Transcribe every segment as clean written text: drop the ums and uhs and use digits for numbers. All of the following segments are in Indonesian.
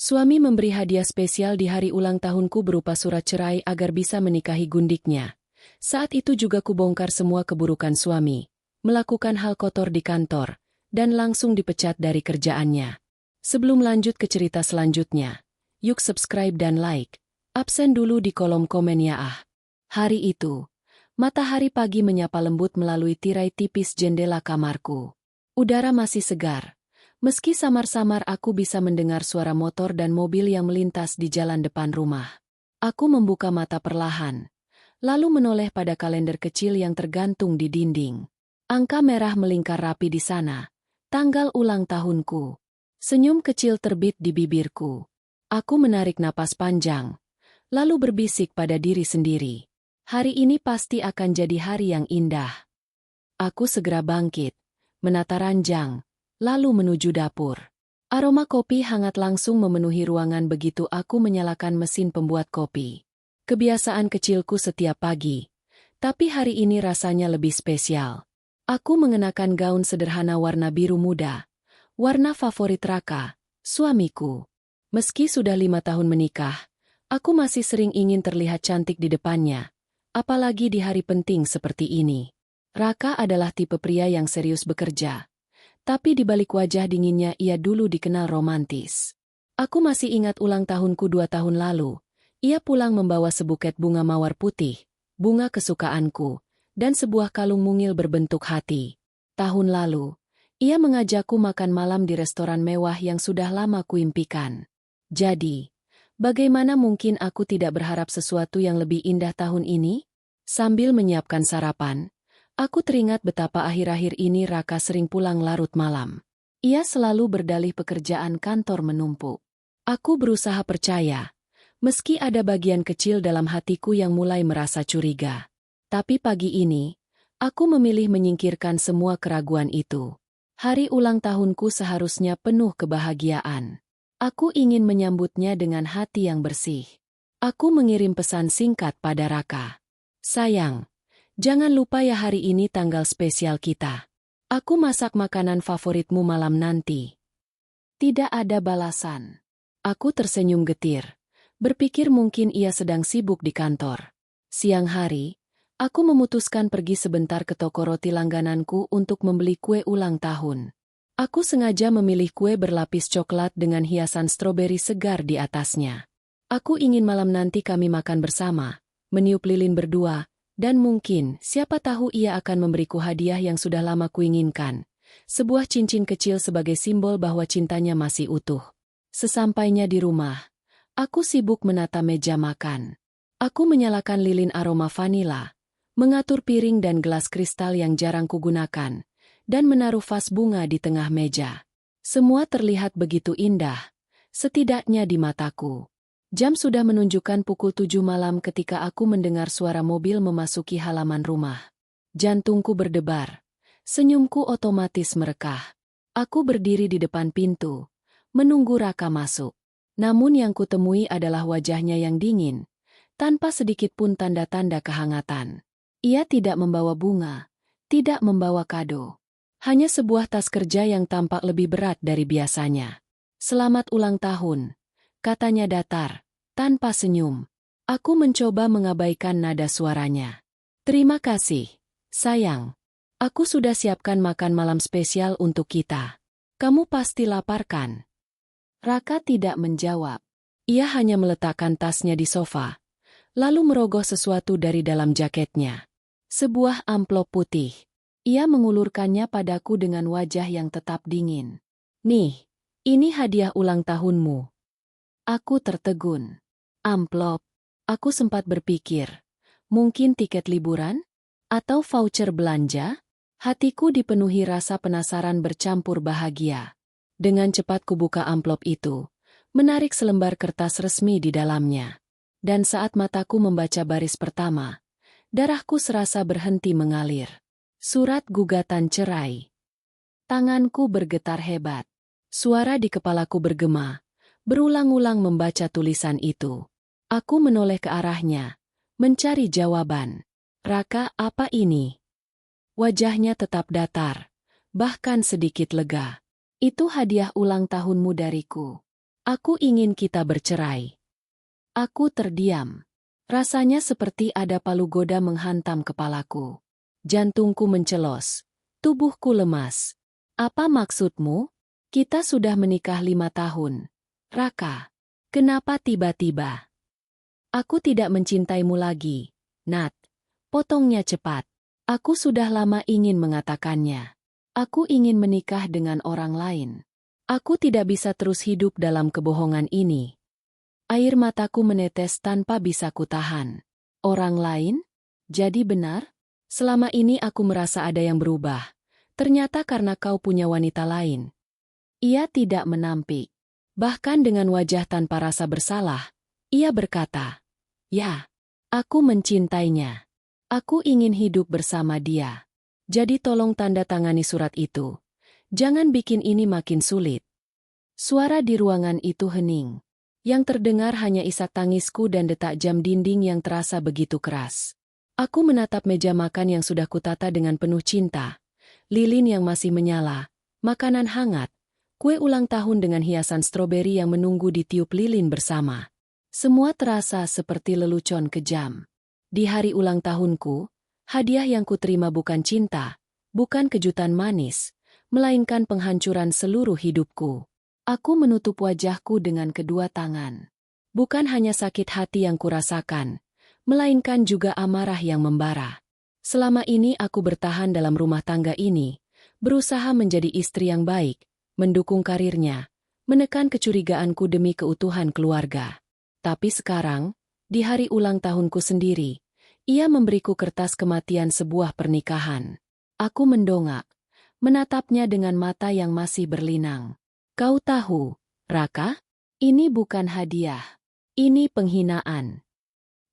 Suami memberi hadiah spesial di hari ulang tahunku berupa surat cerai agar bisa menikahi gundiknya. Saat itu juga kubongkar semua keburukan suami, melakukan hal kotor di kantor, dan langsung dipecat dari kerjaannya. Sebelum lanjut ke cerita selanjutnya, yuk subscribe dan like. Absen dulu di kolom komen ya ah. Hari itu, matahari pagi menyapa lembut melalui tirai tipis jendela kamarku. Udara masih segar. Meski samar-samar aku bisa mendengar suara motor dan mobil yang melintas di jalan depan rumah. Aku membuka mata perlahan, lalu menoleh pada kalender kecil yang tergantung di dinding. Angka merah melingkar rapi di sana, tanggal ulang tahunku. Senyum kecil terbit di bibirku. Aku menarik napas panjang, lalu berbisik pada diri sendiri. Hari ini pasti akan jadi hari yang indah. Aku segera bangkit, menata ranjang, lalu menuju dapur. Aroma kopi hangat langsung memenuhi ruangan begitu aku menyalakan mesin pembuat kopi. Kebiasaan kecilku setiap pagi, tapi hari ini rasanya lebih spesial. Aku mengenakan gaun sederhana warna biru muda, warna favorit Raka, suamiku. Meski sudah 5 tahun menikah, aku masih sering ingin terlihat cantik di depannya, apalagi di hari penting seperti ini. Raka adalah tipe pria yang serius bekerja. Tapi di balik wajah dinginnya ia dulu dikenal romantis. Aku masih ingat ulang tahunku 2 tahun lalu. Ia pulang membawa sebuket bunga mawar putih, bunga kesukaanku, dan sebuah kalung mungil berbentuk hati. Tahun lalu, ia mengajakku makan malam di restoran mewah yang sudah lama kuimpikan. Jadi, bagaimana mungkin aku tidak berharap sesuatu yang lebih indah tahun ini? Sambil menyiapkan sarapan, aku teringat betapa akhir-akhir ini Raka sering pulang larut malam. Ia selalu berdalih pekerjaan kantor menumpuk. Aku berusaha percaya, meski ada bagian kecil dalam hatiku yang mulai merasa curiga. Tapi pagi ini, aku memilih menyingkirkan semua keraguan itu. Hari ulang tahunku seharusnya penuh kebahagiaan. Aku ingin menyambutnya dengan hati yang bersih. Aku mengirim pesan singkat pada Raka. Sayang, jangan lupa ya hari ini tanggal spesial kita. Aku masak makanan favoritmu malam nanti. Tidak ada balasan. Aku tersenyum getir. Berpikir mungkin ia sedang sibuk di kantor. Siang hari, aku memutuskan pergi sebentar ke toko roti langgananku untuk membeli kue ulang tahun. Aku sengaja memilih kue berlapis coklat dengan hiasan stroberi segar di atasnya. Aku ingin malam nanti kami makan bersama, meniup lilin berdua, dan mungkin, siapa tahu ia akan memberiku hadiah yang sudah lama kuinginkan. Sebuah cincin kecil sebagai simbol bahwa cintanya masih utuh. Sesampainya di rumah, aku sibuk menata meja makan. Aku menyalakan lilin aroma vanila, mengatur piring dan gelas kristal yang jarang kugunakan, dan menaruh vas bunga di tengah meja. Semua terlihat begitu indah, setidaknya di mataku. Jam sudah menunjukkan pukul 7 malam ketika aku mendengar suara mobil memasuki halaman rumah. Jantungku berdebar. Senyumku otomatis merekah. Aku berdiri di depan pintu, menunggu Raka masuk. Namun yang kutemui adalah wajahnya yang dingin, tanpa sedikit pun tanda-tanda kehangatan. Ia tidak membawa bunga, tidak membawa kado. Hanya sebuah tas kerja yang tampak lebih berat dari biasanya. Selamat ulang tahun, katanya datar, tanpa senyum. Aku mencoba mengabaikan nada suaranya. Terima kasih, sayang. Aku sudah siapkan makan malam spesial untuk kita. Kamu pasti lapar kan? Raka tidak menjawab. Ia hanya meletakkan tasnya di sofa, lalu merogoh sesuatu dari dalam jaketnya. Sebuah amplop putih. Ia mengulurkannya padaku dengan wajah yang tetap dingin. Nih, ini hadiah ulang tahunmu. Aku tertegun. Amplop. Aku sempat berpikir, mungkin tiket liburan? Atau voucher belanja? Hatiku dipenuhi rasa penasaran bercampur bahagia. Dengan cepat kubuka amplop itu, menarik selembar kertas resmi di dalamnya. Dan saat mataku membaca baris pertama, darahku serasa berhenti mengalir. Surat gugatan cerai. Tanganku bergetar hebat. Suara di kepalaku bergema. Berulang-ulang membaca tulisan itu. Aku menoleh ke arahnya, mencari jawaban. Raka, apa ini? Wajahnya tetap datar, bahkan sedikit lega. Itu hadiah ulang tahunmu dariku. Aku ingin kita bercerai. Aku terdiam. Rasanya seperti ada palu goda menghantam kepalaku. Jantungku mencelos. Tubuhku lemas. Apa maksudmu? Kita sudah menikah 5 tahun. Raka, kenapa tiba-tiba? Aku tidak mencintaimu lagi, Nat. Potongnya cepat. Aku sudah lama ingin mengatakannya. Aku ingin menikah dengan orang lain. Aku tidak bisa terus hidup dalam kebohongan ini. Air mataku menetes tanpa bisa kutahan. Orang lain? Jadi benar? Selama ini aku merasa ada yang berubah. Ternyata karena kau punya wanita lain. Ia tidak menampik. Bahkan dengan wajah tanpa rasa bersalah, ia berkata, "Ya, aku mencintainya. Aku ingin hidup bersama dia. Jadi tolong tanda tangani surat itu. Jangan bikin ini makin sulit." Suara di ruangan itu hening. Yang terdengar hanya isak tangisku dan detak jam dinding yang terasa begitu keras. Aku menatap meja makan yang sudah kutata dengan penuh cinta. Lilin yang masih menyala, makanan hangat, kue ulang tahun dengan hiasan stroberi yang menunggu di tiup lilin bersama. Semua terasa seperti lelucon kejam. Di hari ulang tahunku, hadiah yang kuterima bukan cinta, bukan kejutan manis, melainkan penghancuran seluruh hidupku. Aku menutup wajahku dengan kedua tangan. Bukan hanya sakit hati yang kurasakan, melainkan juga amarah yang membara. Selama ini aku bertahan dalam rumah tangga ini, berusaha menjadi istri yang baik, mendukung karirnya, menekan kecurigaanku demi keutuhan keluarga. Tapi sekarang, di hari ulang tahunku sendiri, ia memberiku kertas kematian sebuah pernikahan. Aku mendongak, menatapnya dengan mata yang masih berlinang. Kau tahu, Raka? Ini bukan hadiah. Ini penghinaan.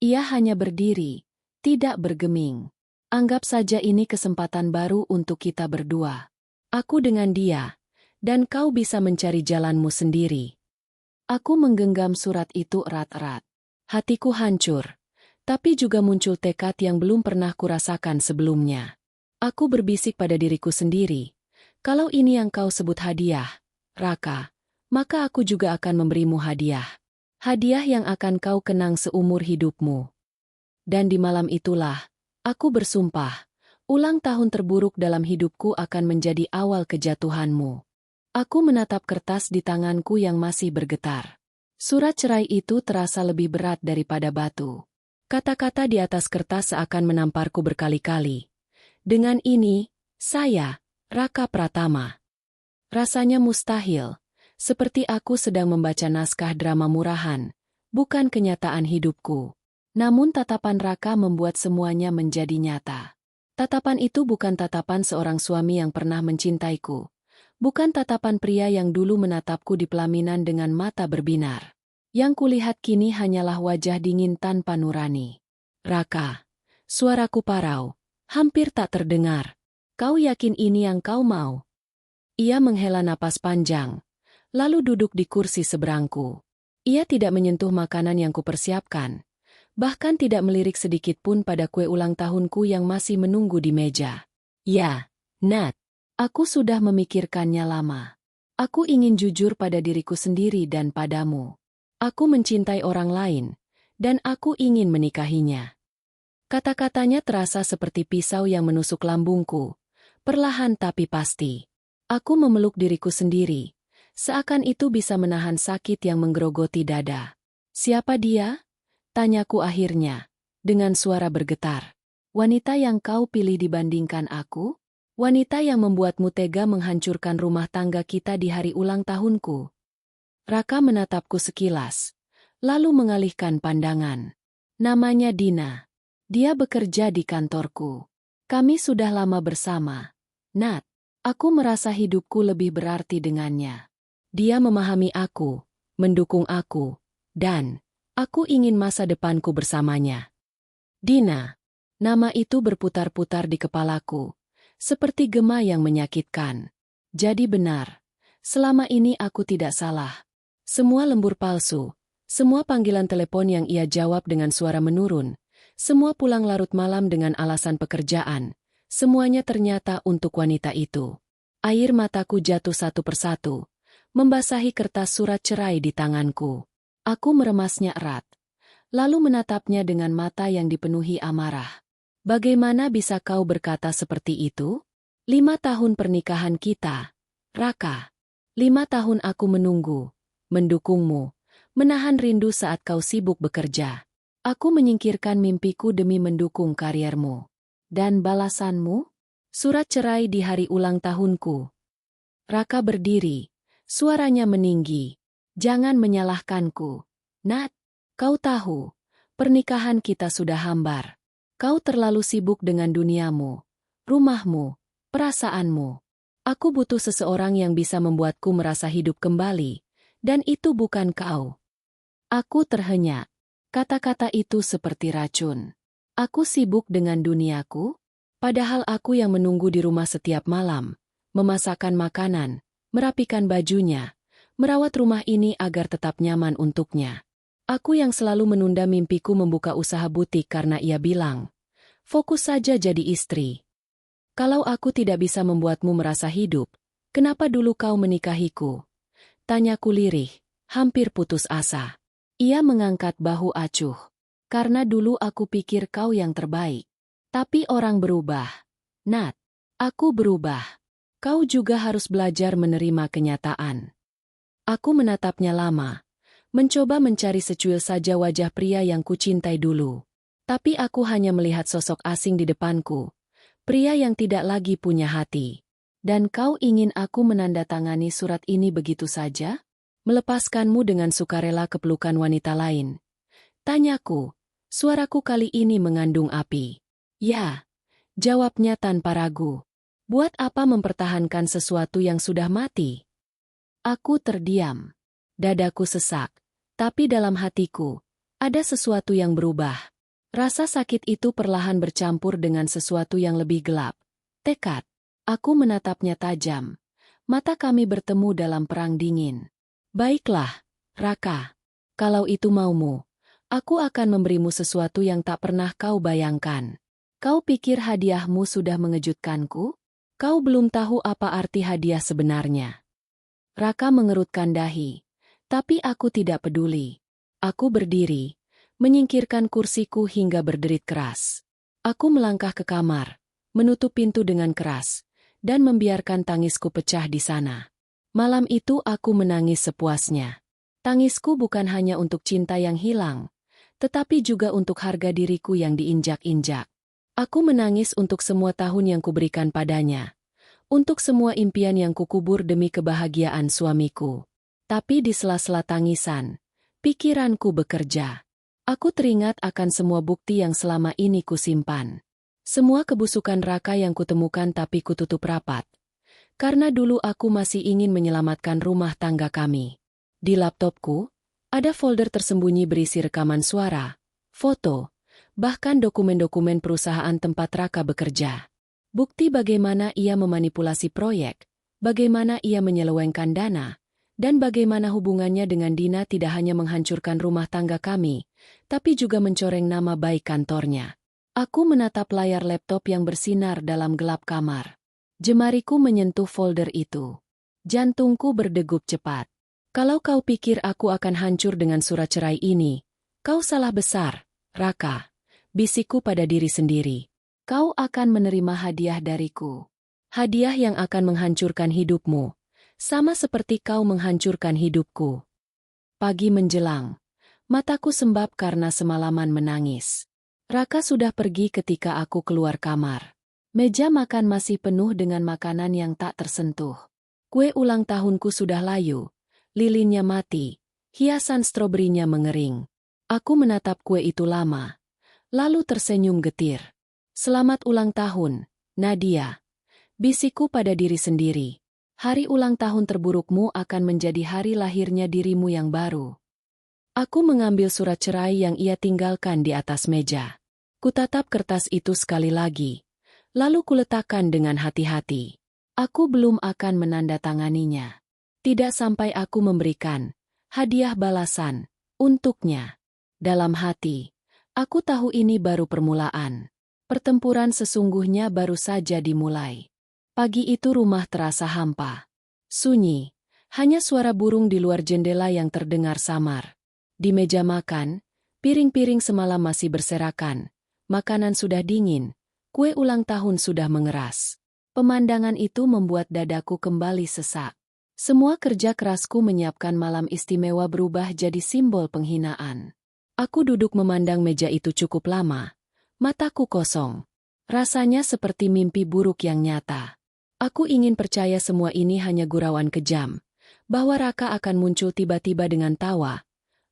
Ia hanya berdiri, tidak bergeming. Anggap saja ini kesempatan baru untuk kita berdua. Aku dengan dia, dan kau bisa mencari jalanmu sendiri. Aku menggenggam surat itu erat-erat. Hatiku hancur, tapi juga muncul tekad yang belum pernah kurasakan sebelumnya. Aku berbisik pada diriku sendiri, kalau ini yang kau sebut hadiah, Raka, maka aku juga akan memberimu hadiah. Hadiah yang akan kau kenang seumur hidupmu. Dan di malam itulah, aku bersumpah, ulang tahun terburuk dalam hidupku akan menjadi awal kejatuhanmu. Aku menatap kertas di tanganku yang masih bergetar. Surat cerai itu terasa lebih berat daripada batu. Kata-kata di atas kertas seakan menamparku berkali-kali. Dengan ini, saya, Raka Pratama. Rasanya mustahil, seperti aku sedang membaca naskah drama murahan, bukan kenyataan hidupku. Namun tatapan Raka membuat semuanya menjadi nyata. Tatapan itu bukan tatapan seorang suami yang pernah mencintaiku. Bukan tatapan pria yang dulu menatapku di pelaminan dengan mata berbinar. Yang kulihat kini hanyalah wajah dingin tanpa nurani. Raka, suaraku parau, hampir tak terdengar. Kau yakin ini yang kau mau? Ia menghela napas panjang, lalu duduk di kursi seberangku. Ia tidak menyentuh makanan yang kupersiapkan, bahkan tidak melirik sedikit pun pada kue ulang tahunku yang masih menunggu di meja. Ya, Nat, aku sudah memikirkannya lama. Aku ingin jujur pada diriku sendiri dan padamu. Aku mencintai orang lain, dan aku ingin menikahinya. Kata-katanya terasa seperti pisau yang menusuk lambungku, perlahan tapi pasti. Aku memeluk diriku sendiri, seakan itu bisa menahan sakit yang menggerogoti dada. Siapa dia? Tanyaku akhirnya, dengan suara bergetar. Wanita yang kau pilih dibandingkan aku? Wanita yang membuatmu tega menghancurkan rumah tangga kita di hari ulang tahunku. Raka menatapku sekilas, lalu mengalihkan pandangan. Namanya Dina. Dia bekerja di kantorku. Kami sudah lama bersama. Nat. Aku merasa hidupku lebih berarti dengannya. Dia memahami aku, mendukung aku, dan aku ingin masa depanku bersamanya. Dina. Nama itu berputar-putar di kepalaku, seperti gema yang menyakitkan. Jadi benar, selama ini aku tidak salah. Semua lembur palsu, semua panggilan telepon yang ia jawab dengan suara menurun, semua pulang larut malam dengan alasan pekerjaan, semuanya ternyata untuk wanita itu. Air mataku jatuh satu persatu, membasahi kertas surat cerai di tanganku. Aku meremasnya erat, lalu menatapnya dengan mata yang dipenuhi amarah. Bagaimana bisa kau berkata seperti itu? 5 tahun pernikahan kita, Raka. 5 tahun aku menunggu, mendukungmu, menahan rindu saat kau sibuk bekerja. Aku menyingkirkan mimpiku demi mendukung kariermu. Dan balasanmu? Surat cerai di hari ulang tahunku. Raka berdiri, suaranya meninggi. Jangan menyalahkanku, Nat. Kau tahu, pernikahan kita sudah hambar. Kau terlalu sibuk dengan duniamu, rumahmu, perasaanmu. Aku butuh seseorang yang bisa membuatku merasa hidup kembali, dan itu bukan kau. Aku terhenyak. Kata-kata itu seperti racun. Aku sibuk dengan duniaku, padahal aku yang menunggu di rumah setiap malam, memasakkan makanan, merapikan bajunya, merawat rumah ini agar tetap nyaman untuknya. Aku yang selalu menunda mimpiku membuka usaha butik karena ia bilang, fokus saja jadi istri. Kalau aku tidak bisa membuatmu merasa hidup, kenapa dulu kau menikahiku? Tanyaku lirih, hampir putus asa. Ia mengangkat bahu acuh. Karena dulu aku pikir kau yang terbaik. Tapi orang berubah. Nat, aku berubah. Kau juga harus belajar menerima kenyataan. Aku menatapnya lama, mencoba mencari secuil saja wajah pria yang kucintai dulu. Tapi aku hanya melihat sosok asing di depanku. Pria yang tidak lagi punya hati. Dan kau ingin aku menandatangani surat ini begitu saja? Melepaskanmu dengan sukarela ke pelukan wanita lain? Tanyaku, suaraku kali ini mengandung api. Ya, jawabnya tanpa ragu. Buat apa mempertahankan sesuatu yang sudah mati? Aku terdiam. Dadaku sesak. Tapi dalam hatiku, ada sesuatu yang berubah. Rasa sakit itu perlahan bercampur dengan sesuatu yang lebih gelap. Tekad. Aku menatapnya tajam. Mata kami bertemu dalam perang dingin. Baiklah, Raka. Kalau itu maumu, aku akan memberimu sesuatu yang tak pernah kau bayangkan. Kau pikir hadiahmu sudah mengejutkanku? Kau belum tahu apa arti hadiah sebenarnya. Raka mengerutkan dahi. Tapi aku tidak peduli. Aku berdiri, menyingkirkan kursiku hingga berderit keras. Aku melangkah ke kamar, menutup pintu dengan keras, dan membiarkan tangisku pecah di sana. Malam itu aku menangis sepuasnya. Tangisku bukan hanya untuk cinta yang hilang, tetapi juga untuk harga diriku yang diinjak-injak. Aku menangis untuk semua tahun yang kuberikan padanya, untuk semua impian yang kukubur demi kebahagiaan suamiku. Tapi di sela-sela tangisan, pikiranku bekerja. Aku teringat akan semua bukti yang selama ini kusimpan. Semua kebusukan Raka yang kutemukan tapi kututup rapat. Karena dulu aku masih ingin menyelamatkan rumah tangga kami. Di laptopku, ada folder tersembunyi berisi rekaman suara, foto, bahkan dokumen-dokumen perusahaan tempat Raka bekerja. Bukti bagaimana ia memanipulasi proyek, bagaimana ia menyelewengkan dana, dan bagaimana hubungannya dengan Dina tidak hanya menghancurkan rumah tangga kami, tapi juga mencoreng nama baik kantornya. Aku menatap layar laptop yang bersinar dalam gelap kamar. Jemariku menyentuh folder itu. Jantungku berdegup cepat. Kalau kau pikir aku akan hancur dengan surat cerai ini, kau salah besar, Raka. Bisikku pada diri sendiri. Kau akan menerima hadiah dariku. Hadiah yang akan menghancurkan hidupmu. Sama seperti kau menghancurkan hidupku. Pagi menjelang. Mataku sembab karena semalaman menangis. Raka sudah pergi ketika aku keluar kamar. Meja makan masih penuh dengan makanan yang tak tersentuh. Kue ulang tahunku sudah layu. Lilinnya mati. Hiasan stroberinya mengering. Aku menatap kue itu lama. Lalu tersenyum getir. Selamat ulang tahun, Nadia. Bisikku pada diri sendiri. Hari ulang tahun terburukmu akan menjadi hari lahirnya dirimu yang baru. Aku mengambil surat cerai yang ia tinggalkan di atas meja. Kutatap kertas itu sekali lagi. Lalu kuletakkan dengan hati-hati. Aku belum akan menandatanganinya. Tidak sampai aku memberikan hadiah balasan untuknya. Dalam hati, aku tahu ini baru permulaan. Pertempuran sesungguhnya baru saja dimulai. Pagi itu rumah terasa hampa. Sunyi. Hanya suara burung di luar jendela yang terdengar samar. Di meja makan, piring-piring semalam masih berserakan. Makanan sudah dingin, kue ulang tahun sudah mengeras. Pemandangan itu membuat dadaku kembali sesak. Semua kerja kerasku menyiapkan malam istimewa berubah jadi simbol penghinaan. Aku duduk memandang meja itu cukup lama. Mataku kosong. Rasanya seperti mimpi buruk yang nyata. Aku ingin percaya semua ini hanya gurauan kejam, bahwa Raka akan muncul tiba-tiba dengan tawa,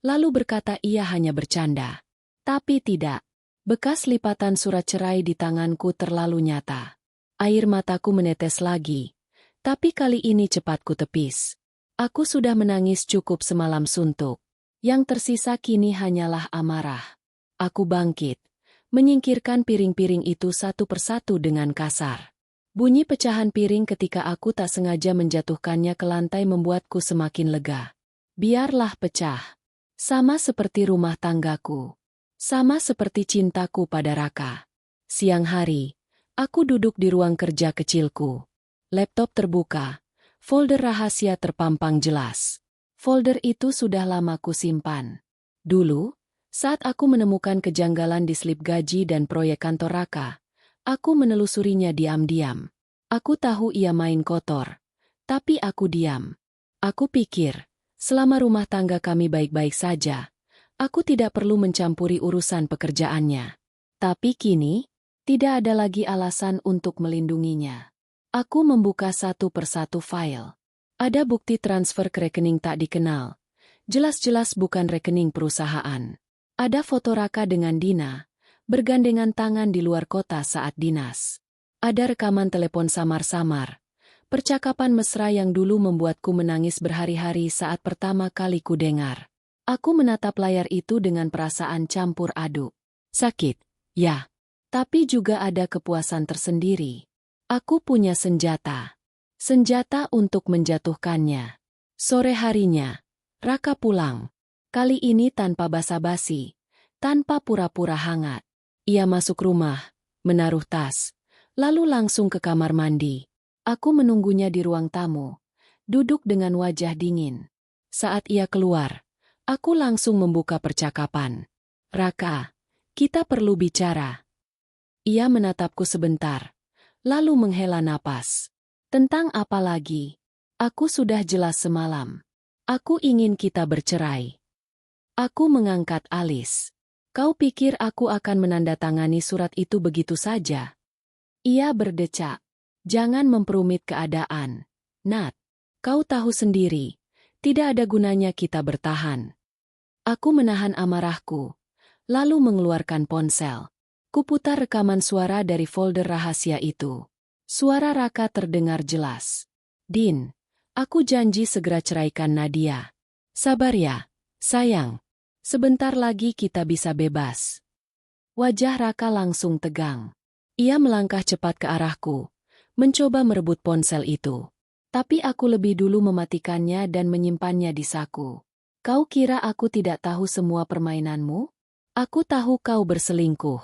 lalu berkata ia hanya bercanda. Tapi tidak. Bekas lipatan surat cerai di tanganku terlalu nyata. Air mataku menetes lagi, tapi kali ini cepat ku tepis. Aku sudah menangis cukup semalam suntuk. Yang tersisa kini hanyalah amarah. Aku bangkit, menyingkirkan piring-piring itu satu persatu dengan kasar. Bunyi pecahan piring ketika aku tak sengaja menjatuhkannya ke lantai membuatku semakin lega. Biarlah pecah. Sama seperti rumah tanggaku. Sama seperti cintaku pada Raka. Siang hari, aku duduk di ruang kerja kecilku. Laptop terbuka. Folder rahasia terpampang jelas. Folder itu sudah lama ku simpan. Dulu, saat aku menemukan kejanggalan di slip gaji dan proyek kantor Raka, aku menelusurinya diam-diam. Aku tahu ia main kotor, tapi aku diam. Aku pikir, selama rumah tangga kami baik-baik saja, aku tidak perlu mencampuri urusan pekerjaannya. Tapi kini, tidak ada lagi alasan untuk melindunginya. Aku membuka satu persatu file. Ada bukti transfer ke rekening tak dikenal. Jelas-jelas bukan rekening perusahaan. Ada foto Raka dengan Dina, bergandengan tangan di luar kota saat dinas. Ada rekaman telepon samar-samar. Percakapan mesra yang dulu membuatku menangis berhari-hari saat pertama kali ku dengar. Aku menatap layar itu dengan perasaan campur aduk. Sakit, ya. Tapi juga ada kepuasan tersendiri. Aku punya senjata. Senjata untuk menjatuhkannya. Sore harinya, Raka pulang. Kali ini tanpa basa-basi, tanpa pura-pura hangat. Ia masuk rumah, menaruh tas, lalu langsung ke kamar mandi. Aku menunggunya di ruang tamu, duduk dengan wajah dingin. Saat ia keluar, aku langsung membuka percakapan. Raka, kita perlu bicara. Ia menatapku sebentar, lalu menghela napas. Tentang apa lagi? Aku sudah jelas semalam. Aku ingin kita bercerai. Aku mengangkat alis. Kau pikir aku akan menandatangani surat itu begitu saja? Ia berdecak. Jangan memperumit keadaan. Nat, kau tahu sendiri, tidak ada gunanya kita bertahan. Aku menahan amarahku, lalu mengeluarkan ponsel. Kuputar rekaman suara dari folder rahasia itu. Suara Raka terdengar jelas. Din, aku janji segera ceraikan Nadia. Sabar ya, sayang. Sebentar lagi kita bisa bebas. Wajah Raka langsung tegang. Ia melangkah cepat ke arahku, mencoba merebut ponsel itu. Tapi aku lebih dulu mematikannya dan menyimpannya di saku. Kau kira aku tidak tahu semua permainanmu? Aku tahu kau berselingkuh.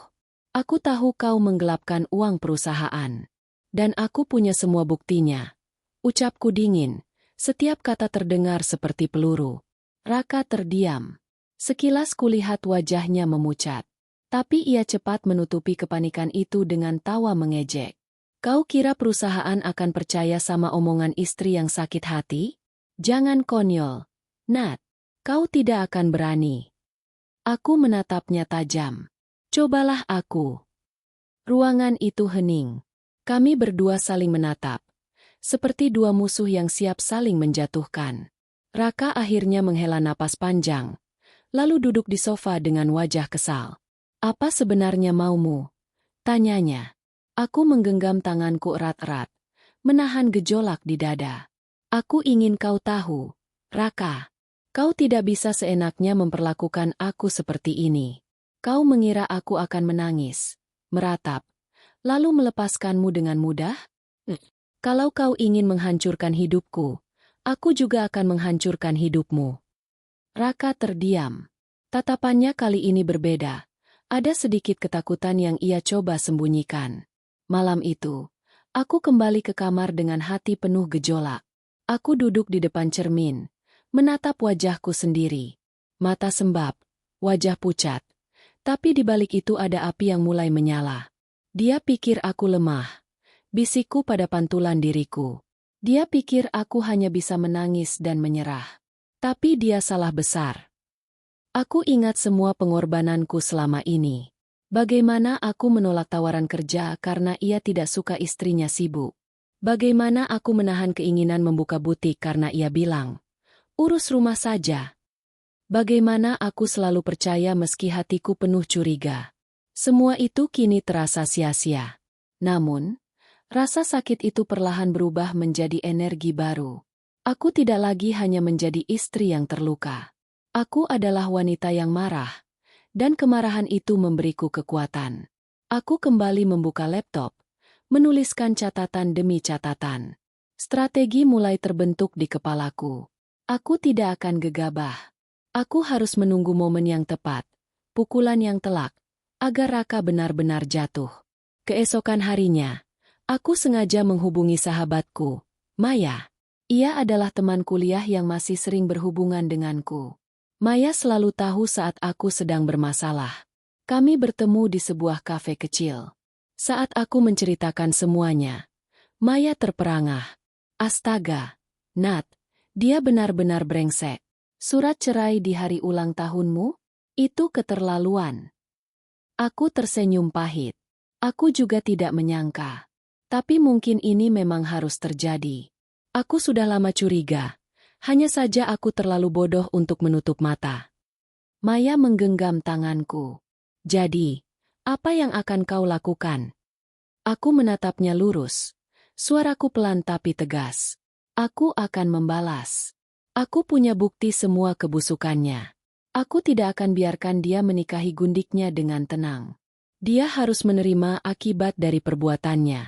Aku tahu kau menggelapkan uang perusahaan. Dan aku punya semua buktinya. Ucapku dingin. Setiap kata terdengar seperti peluru. Raka terdiam. Sekilas kulihat wajahnya memucat. Tapi ia cepat menutupi kepanikan itu dengan tawa mengejek. Kau kira perusahaan akan percaya sama omongan istri yang sakit hati? Jangan konyol. Nat, kau tidak akan berani. Aku menatapnya tajam. Cobalah aku. Ruangan itu hening. Kami berdua saling menatap, seperti dua musuh yang siap saling menjatuhkan. Raka akhirnya menghela napas panjang, lalu duduk di sofa dengan wajah kesal. Apa sebenarnya maumu? Tanyanya. Aku menggenggam tanganku erat-erat, menahan gejolak di dada. Aku ingin kau tahu, Raka. Kau tidak bisa seenaknya memperlakukan aku seperti ini. Kau mengira aku akan menangis, meratap, lalu melepaskanmu dengan mudah? Kalau kau ingin menghancurkan hidupku, aku juga akan menghancurkan hidupmu. Raka terdiam. Tatapannya kali ini berbeda. Ada sedikit ketakutan yang ia coba sembunyikan. Malam itu, aku kembali ke kamar dengan hati penuh gejolak. Aku duduk di depan cermin, menatap wajahku sendiri. Mata sembab, wajah pucat. Tapi di balik itu ada api yang mulai menyala. Dia pikir aku lemah. Bisikku pada pantulan diriku. Dia pikir aku hanya bisa menangis dan menyerah. Tapi dia salah besar. Aku ingat semua pengorbananku selama ini. Bagaimana aku menolak tawaran kerja karena ia tidak suka istrinya sibuk. Bagaimana aku menahan keinginan membuka butik karena ia bilang, urus rumah saja. Bagaimana aku selalu percaya meski hatiku penuh curiga. Semua itu kini terasa sia-sia. Namun, rasa sakit itu perlahan berubah menjadi energi baru. Aku tidak lagi hanya menjadi istri yang terluka. Aku adalah wanita yang marah, dan kemarahan itu memberiku kekuatan. Aku kembali membuka laptop, menuliskan catatan demi catatan. Strategi mulai terbentuk di kepalaku. Aku tidak akan gegabah. Aku harus menunggu momen yang tepat, pukulan yang telak, agar Raka benar-benar jatuh. Keesokan harinya, aku sengaja menghubungi sahabatku, Maya. Ia adalah teman kuliah yang masih sering berhubungan denganku. Maya selalu tahu saat aku sedang bermasalah. Kami bertemu di sebuah kafe kecil. Saat aku menceritakan semuanya, Maya terperangah. Astaga, Nat, dia benar-benar brengsek. Surat cerai di hari ulang tahunmu? Itu keterlaluan. Aku tersenyum pahit. Aku juga tidak menyangka. Tapi mungkin ini memang harus terjadi. Aku sudah lama curiga. Hanya saja aku terlalu bodoh untuk menutup mata. Maya menggenggam tanganku. Jadi, apa yang akan kau lakukan? Aku menatapnya lurus. Suaraku pelan tapi tegas. Aku akan membalas. Aku punya bukti semua kebusukannya. Aku tidak akan biarkan dia menikahi gundiknya dengan tenang. Dia harus menerima akibat dari perbuatannya.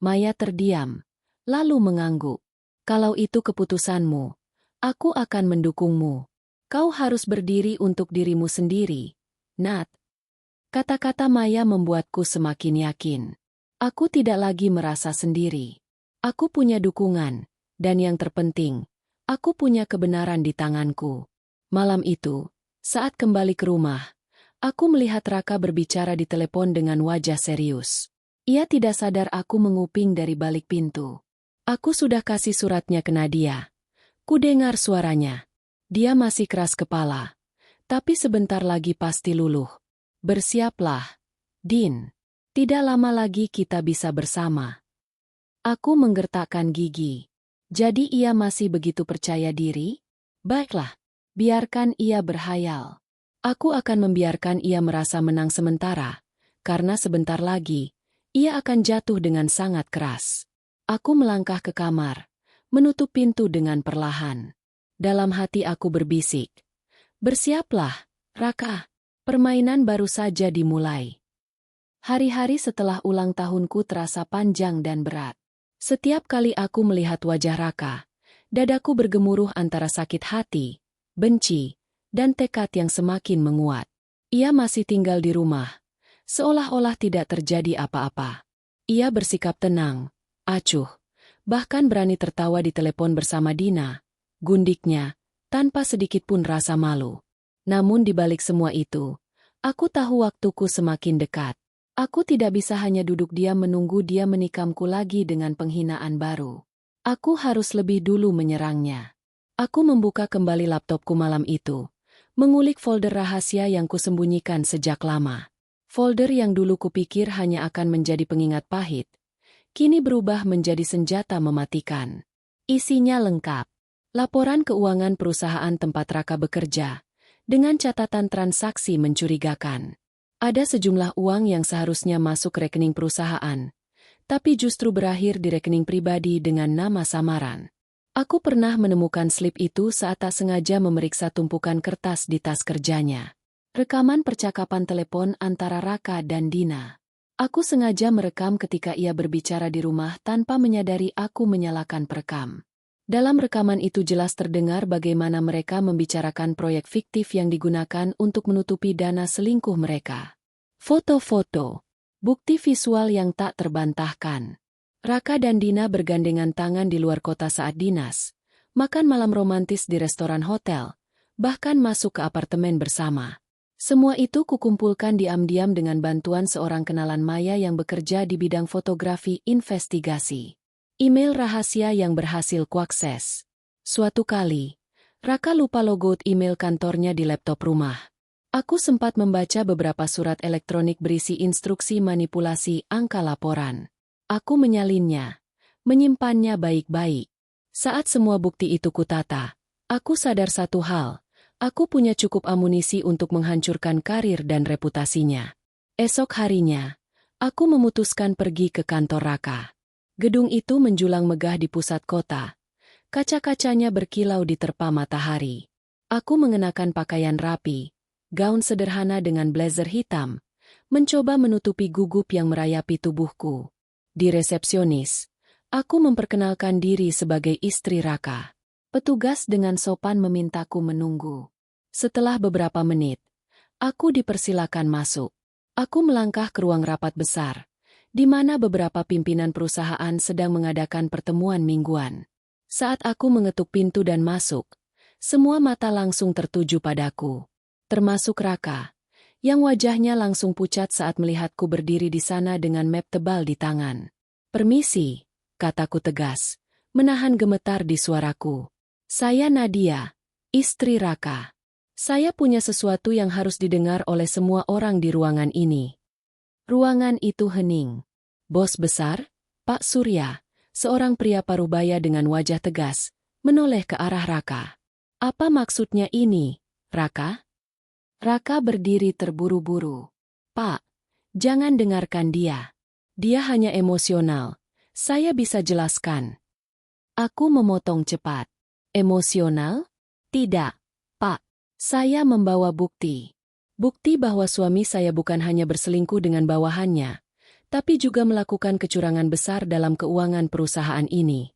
Maya terdiam, lalu mengangguk. Kalau itu keputusanmu, aku akan mendukungmu. Kau harus berdiri untuk dirimu sendiri, Nat. Kata-kata Maya membuatku semakin yakin. Aku tidak lagi merasa sendiri. Aku punya dukungan, dan yang terpenting, aku punya kebenaran di tanganku. Malam itu, saat kembali ke rumah, aku melihat Raka berbicara di telepon dengan wajah serius. Ia tidak sadar aku menguping dari balik pintu. Aku sudah kasih suratnya ke Nadia. Ku dengar suaranya. Dia masih keras kepala. Tapi sebentar lagi pasti luluh. Bersiaplah, Din. Tidak lama lagi kita bisa bersama. Aku menggertakkan gigi. Jadi ia masih begitu percaya diri? Baiklah, biarkan ia berhayal. Aku akan membiarkan ia merasa menang sementara, karena sebentar lagi, ia akan jatuh dengan sangat keras. Aku melangkah ke kamar, menutup pintu dengan perlahan. Dalam hati aku berbisik. Bersiaplah, Raka. Permainan baru saja dimulai. Hari-hari setelah ulang tahunku terasa panjang dan berat. Setiap kali aku melihat wajah Raka, dadaku bergemuruh antara sakit hati, benci, dan tekad yang semakin menguat. Ia masih tinggal di rumah, seolah-olah tidak terjadi apa-apa. Ia bersikap tenang, acuh, bahkan berani tertawa di telepon bersama Dina, gundiknya, tanpa sedikit pun rasa malu. Namun di balik semua itu, aku tahu waktuku semakin dekat. Aku tidak bisa hanya duduk diam menunggu dia menikamku lagi dengan penghinaan baru. Aku harus lebih dulu menyerangnya. Aku membuka kembali laptopku malam itu, mengulik folder rahasia yang kusembunyikan sejak lama. Folder yang dulu kupikir hanya akan menjadi pengingat pahit, kini berubah menjadi senjata mematikan. Isinya lengkap. Laporan keuangan perusahaan tempat Raka bekerja, dengan catatan transaksi mencurigakan. Ada sejumlah uang yang seharusnya masuk rekening perusahaan, tapi justru berakhir di rekening pribadi dengan nama samaran. Aku pernah menemukan slip itu saat tak sengaja memeriksa tumpukan kertas di tas kerjanya. Rekaman percakapan telepon antara Raka dan Dina. Aku sengaja merekam ketika ia berbicara di rumah tanpa menyadari aku menyalakan perekam. Dalam rekaman itu jelas terdengar bagaimana mereka membicarakan proyek fiktif yang digunakan untuk menutupi dana selingkuh mereka. Foto-foto, bukti visual yang tak terbantahkan. Raka dan Dina bergandengan tangan di luar kota saat dinas, makan malam romantis di restoran hotel, bahkan masuk ke apartemen bersama. Semua itu kukumpulkan diam-diam dengan bantuan seorang kenalan Maya yang bekerja di bidang fotografi investigasi. Email rahasia yang berhasil kuakses. Suatu kali, Raka lupa logout email kantornya di laptop rumah. Aku sempat membaca beberapa surat elektronik berisi instruksi manipulasi angka laporan. Aku menyalinnya, menyimpannya baik-baik. Saat semua bukti itu kutata, aku sadar satu hal, aku punya cukup amunisi untuk menghancurkan karir dan reputasinya. Esok harinya, aku memutuskan pergi ke kantor Raka. Gedung itu menjulang megah di pusat kota. Kaca-kacanya berkilau diterpa matahari. Aku mengenakan pakaian rapi, gaun sederhana dengan blazer hitam, mencoba menutupi gugup yang merayapi tubuhku. Di resepsionis, aku memperkenalkan diri sebagai istri Raka. Petugas dengan sopan memintaku menunggu. Setelah beberapa menit, aku dipersilakan masuk. Aku melangkah ke ruang rapat besar, di mana beberapa pimpinan perusahaan sedang mengadakan pertemuan mingguan. Saat aku mengetuk pintu dan masuk, semua mata langsung tertuju padaku. Termasuk Raka, yang wajahnya langsung pucat saat melihatku berdiri di sana dengan map tebal di tangan. "Permisi," kataku tegas, menahan gemetar di suaraku. "Saya Nadia, istri Raka. Saya punya sesuatu yang harus didengar oleh semua orang di ruangan ini." Ruangan itu hening. Bos besar, Pak Surya, seorang pria parubaya dengan wajah tegas, menoleh ke arah Raka. "Apa maksudnya ini, Raka?" Raka berdiri terburu-buru. "Pak, jangan dengarkan dia. Dia hanya emosional. Saya bisa jelaskan." Aku memotong cepat. "Emosional? Tidak, Pak. Saya membawa bukti. Bukti bahwa suami saya bukan hanya berselingkuh dengan bawahannya, tapi juga melakukan kecurangan besar dalam keuangan perusahaan ini."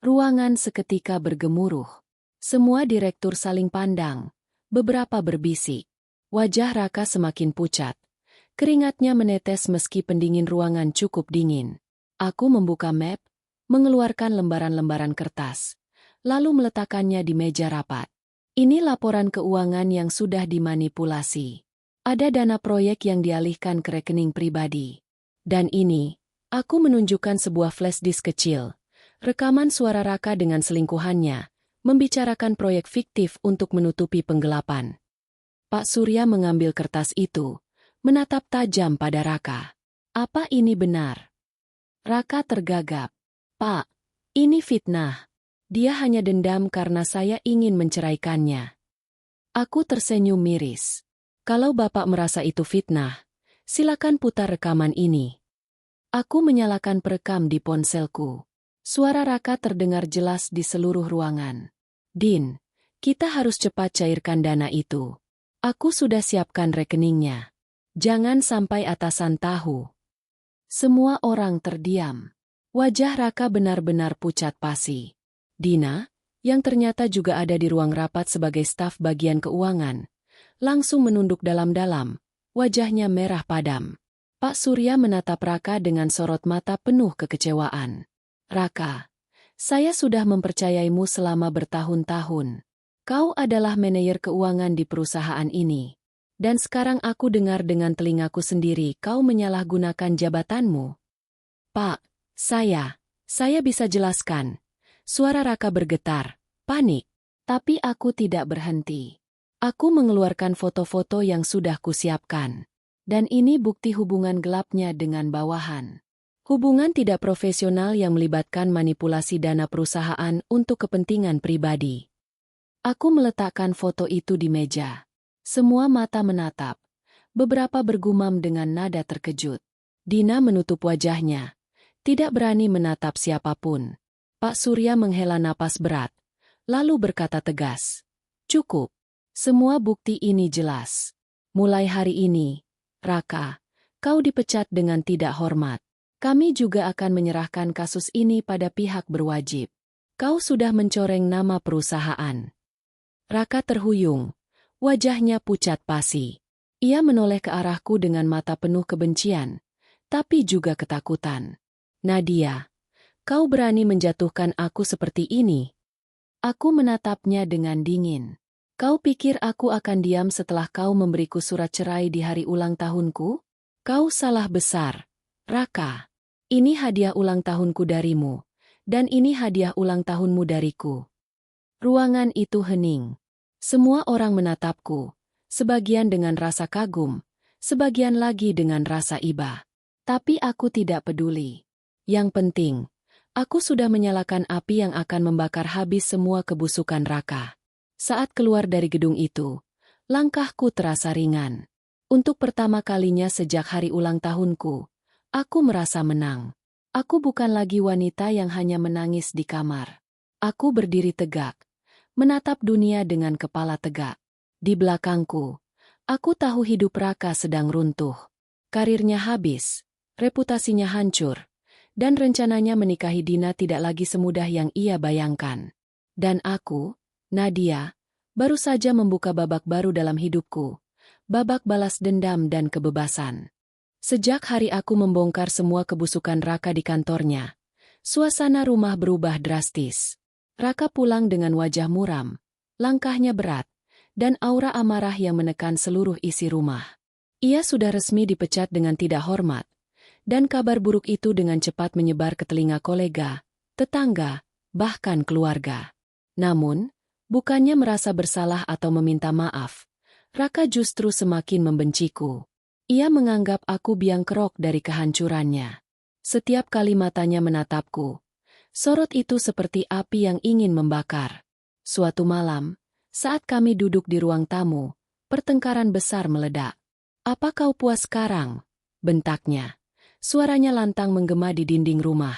Ruangan seketika bergemuruh. Semua direktur saling pandang. Beberapa berbisik. Wajah Raka semakin pucat. Keringatnya menetes meski pendingin ruangan cukup dingin. Aku membuka map, mengeluarkan lembaran-lembaran kertas, lalu meletakkannya di meja rapat. Ini laporan keuangan yang sudah dimanipulasi. Ada dana proyek yang dialihkan ke rekening pribadi. Dan ini, aku menunjukkan sebuah flash disk kecil. Rekaman suara Raka dengan selingkuhannya, membicarakan proyek fiktif untuk menutupi penggelapan. Pak Surya mengambil kertas itu, menatap tajam pada Raka. "Apa ini benar?" Raka tergagap. "Pak, ini fitnah. Dia hanya dendam karena saya ingin menceraikannya." Aku tersenyum miris. "Kalau Bapak merasa itu fitnah, silakan putar rekaman ini." Aku menyalakan perekam di ponselku. Suara Raka terdengar jelas di seluruh ruangan. "Din, kita harus cepat cairkan dana itu. Aku sudah siapkan rekeningnya. Jangan sampai atasan tahu." Semua orang terdiam. Wajah Raka benar-benar pucat pasi. Dina, yang ternyata juga ada di ruang rapat sebagai staf bagian keuangan, langsung menunduk dalam-dalam, wajahnya merah padam. Pak Surya menatap Raka dengan sorot mata penuh kekecewaan. "Raka, saya sudah mempercayaimu selama bertahun-tahun. Kau adalah manajer keuangan di perusahaan ini. Dan sekarang aku dengar dengan telingaku sendiri kau menyalahgunakan jabatanmu." "Pak, saya bisa jelaskan." Suara Raka bergetar, panik. Tapi aku tidak berhenti. Aku mengeluarkan foto-foto yang sudah kusiapkan. Dan ini bukti hubungan gelapnya dengan bawahan. Hubungan tidak profesional yang melibatkan manipulasi dana perusahaan untuk kepentingan pribadi. Aku meletakkan foto itu di meja. Semua mata menatap. Beberapa bergumam dengan nada terkejut. Dina menutup wajahnya. Tidak berani menatap siapapun. Pak Surya menghela napas berat. Lalu berkata tegas. "Cukup. Semua bukti ini jelas. Mulai hari ini, Raka, kau dipecat dengan tidak hormat. Kami juga akan menyerahkan kasus ini pada pihak berwajib. Kau sudah mencoreng nama perusahaan." Raka terhuyung. Wajahnya pucat pasi. Ia menoleh ke arahku dengan mata penuh kebencian, tapi juga ketakutan. "Nadia, Kau berani menjatuhkan aku seperti ini? Aku menatapnya dengan dingin. Kau pikir aku akan diam setelah kau memberiku surat cerai di hari ulang tahunku? Kau salah besar, Raka. Ini hadiah ulang tahunku darimu, dan ini hadiah ulang tahunmu dariku. Ruangan itu hening. Semua orang menatapku, sebagian dengan rasa kagum, sebagian lagi dengan rasa iba. Tapi aku tidak peduli. Yang penting, aku sudah menyalakan api yang akan membakar habis semua kebusukan Raka. Saat keluar dari gedung itu, langkahku terasa ringan. Untuk pertama kalinya sejak hari ulang tahunku, aku merasa menang. Aku bukan lagi wanita yang hanya menangis di kamar. Aku berdiri tegak, menatap dunia dengan kepala tegak. Di belakangku, aku tahu hidup Raka sedang runtuh. Karirnya habis, reputasinya hancur, dan rencananya menikahi Dina tidak lagi semudah yang ia bayangkan. Dan aku, Nadia, baru saja membuka babak baru dalam hidupku, babak balas dendam dan kebebasan. Sejak hari aku membongkar semua kebusukan Raka di kantornya, suasana rumah berubah drastis. Raka pulang dengan wajah muram, langkahnya berat, dan aura amarah yang menekan seluruh isi rumah. Ia sudah resmi dipecat dengan tidak hormat, dan kabar buruk itu dengan cepat menyebar ke telinga kolega, tetangga, bahkan keluarga. Namun, bukannya merasa bersalah atau meminta maaf, Raka justru semakin membenciku. Ia menganggap aku biang kerok dari kehancurannya. Setiap kali matanya menatapku, sorot itu seperti api yang ingin membakar. Suatu malam, saat kami duduk di ruang tamu, pertengkaran besar meledak. "Apa kau puas sekarang?" bentaknya. Suaranya lantang menggema di dinding rumah.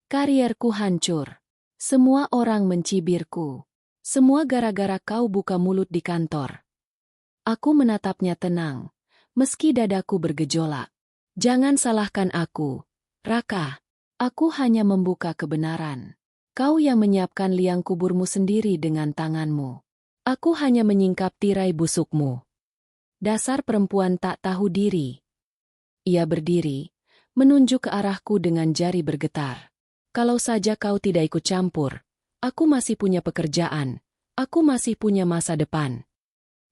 "Karierku hancur. Semua orang mencibirku. Semua gara-gara kau buka mulut di kantor." Aku menatapnya tenang, meski dadaku bergejolak. "Jangan salahkan aku, Raka. Aku hanya membuka kebenaran. Kau yang menyiapkan liang kuburmu sendiri dengan tanganmu. Aku hanya menyingkap tirai busukmu. Dasar perempuan tak tahu diri." Ia berdiri, menunjuk ke arahku dengan jari bergetar. "Kalau saja kau tidak ikut campur, aku masih punya pekerjaan, aku masih punya masa depan."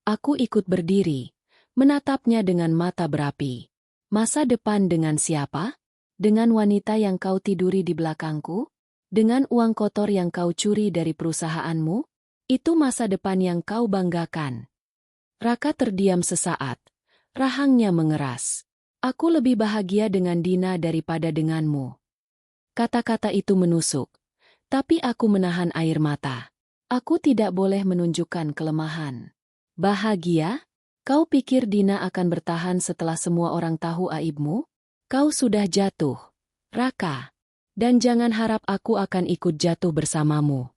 Aku ikut berdiri, menatapnya dengan mata berapi. "Masa depan dengan siapa? Dengan wanita yang kau tiduri di belakangku? Dengan uang kotor yang kau curi dari perusahaanmu? Itu masa depan yang kau banggakan?" Raka terdiam sesaat. Rahangnya mengeras. "Aku lebih bahagia dengan Dina daripada denganmu." Kata-kata itu menusuk. Tapi aku menahan air mata. Aku tidak boleh menunjukkan kelemahan. "Bahagia? Kau pikir Dina akan bertahan setelah semua orang tahu aibmu? Kau sudah jatuh, Raka. Dan jangan harap aku akan ikut jatuh bersamamu."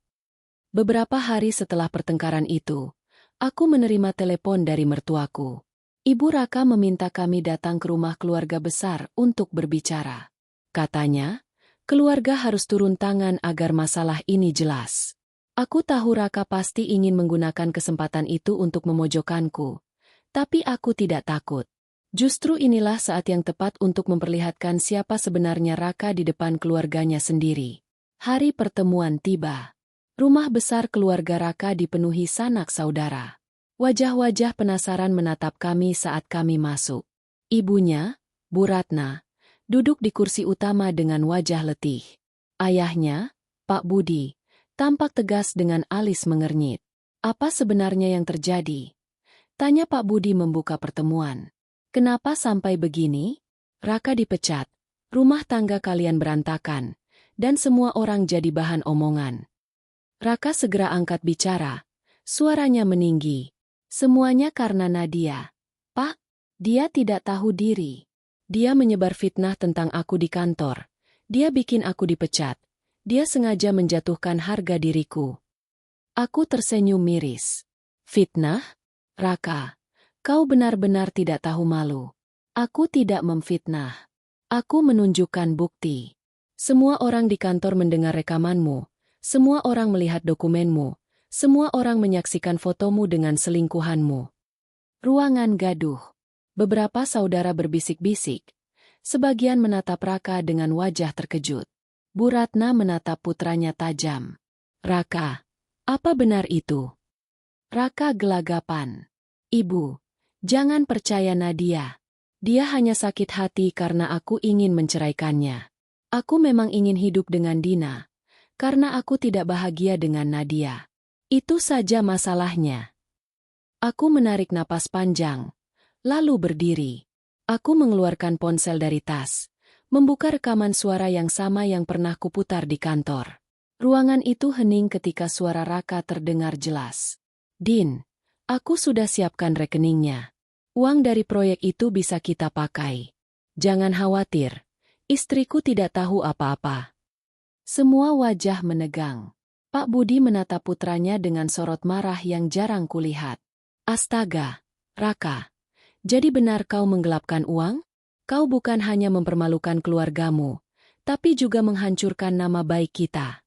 Beberapa hari setelah pertengkaran itu, aku menerima telepon dari mertuaku. Ibu Raka meminta kami datang ke rumah keluarga besar untuk berbicara. Katanya, keluarga harus turun tangan agar masalah ini jelas. Aku tahu Raka pasti ingin menggunakan kesempatan itu untuk memojokkanku. Tapi aku tidak takut. Justru inilah saat yang tepat untuk memperlihatkan siapa sebenarnya Raka di depan keluarganya sendiri. Hari pertemuan tiba. Rumah besar keluarga Raka dipenuhi sanak saudara. Wajah-wajah penasaran menatap kami saat kami masuk. Ibunya, Bu Ratna, duduk di kursi utama dengan wajah letih. Ayahnya, Pak Budi, tampak tegas dengan alis mengernyit. "Apa sebenarnya yang terjadi?" tanya Pak Budi membuka pertemuan. "Kenapa sampai begini? Raka dipecat, rumah tangga kalian berantakan, dan semua orang jadi bahan omongan." Raka segera angkat bicara, suaranya meninggi. "Semuanya karena Nadia. Pak, dia tidak tahu diri. Dia menyebar fitnah tentang aku di kantor. Dia bikin aku dipecat. Dia sengaja menjatuhkan harga diriku." Aku tersenyum miris. "Fitnah? Raka, kau benar-benar tidak tahu malu. Aku tidak memfitnah. Aku menunjukkan bukti. Semua orang di kantor mendengar rekamanmu. Semua orang melihat dokumenmu. Semua orang menyaksikan fotomu dengan selingkuhanmu." Ruangan gaduh. Beberapa saudara berbisik-bisik. Sebagian menatap Raka dengan wajah terkejut. Bu Ratna menatap putranya tajam. Raka, apa benar itu? Raka gelagapan. Ibu, jangan percaya Nadia. Dia hanya sakit hati karena aku ingin menceraikannya. Aku memang ingin hidup dengan Dina, karena aku tidak bahagia dengan Nadia. Itu saja masalahnya. Aku menarik napas panjang, lalu berdiri. Aku mengeluarkan ponsel dari tas, membuka rekaman suara yang sama yang pernah kuputar di kantor. Ruangan itu hening ketika suara Raka terdengar jelas. Din, aku sudah siapkan rekeningnya. Uang dari proyek itu bisa kita pakai. Jangan khawatir, istriku tidak tahu apa-apa. Semua wajah menegang. Pak Budi menatap putranya dengan sorot marah yang jarang kulihat. Astaga, Raka, jadi benar kau menggelapkan uang? Kau bukan hanya mempermalukan keluargamu, tapi juga menghancurkan nama baik kita.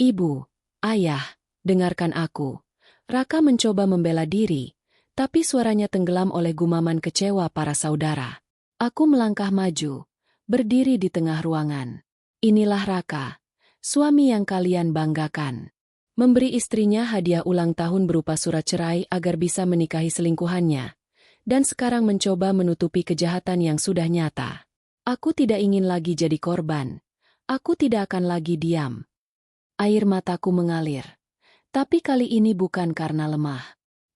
Ibu, ayah, dengarkan aku. Raka mencoba membela diri, tapi suaranya tenggelam oleh gumaman kecewa para saudara. Aku melangkah maju, berdiri di tengah ruangan. Inilah Raka, suami yang kalian banggakan. Memberi istrinya hadiah ulang tahun berupa surat cerai agar bisa menikahi selingkuhannya. Dan sekarang mencoba menutupi kejahatan yang sudah nyata. Aku tidak ingin lagi jadi korban. Aku tidak akan lagi diam. Air mataku mengalir. Tapi kali ini bukan karena lemah.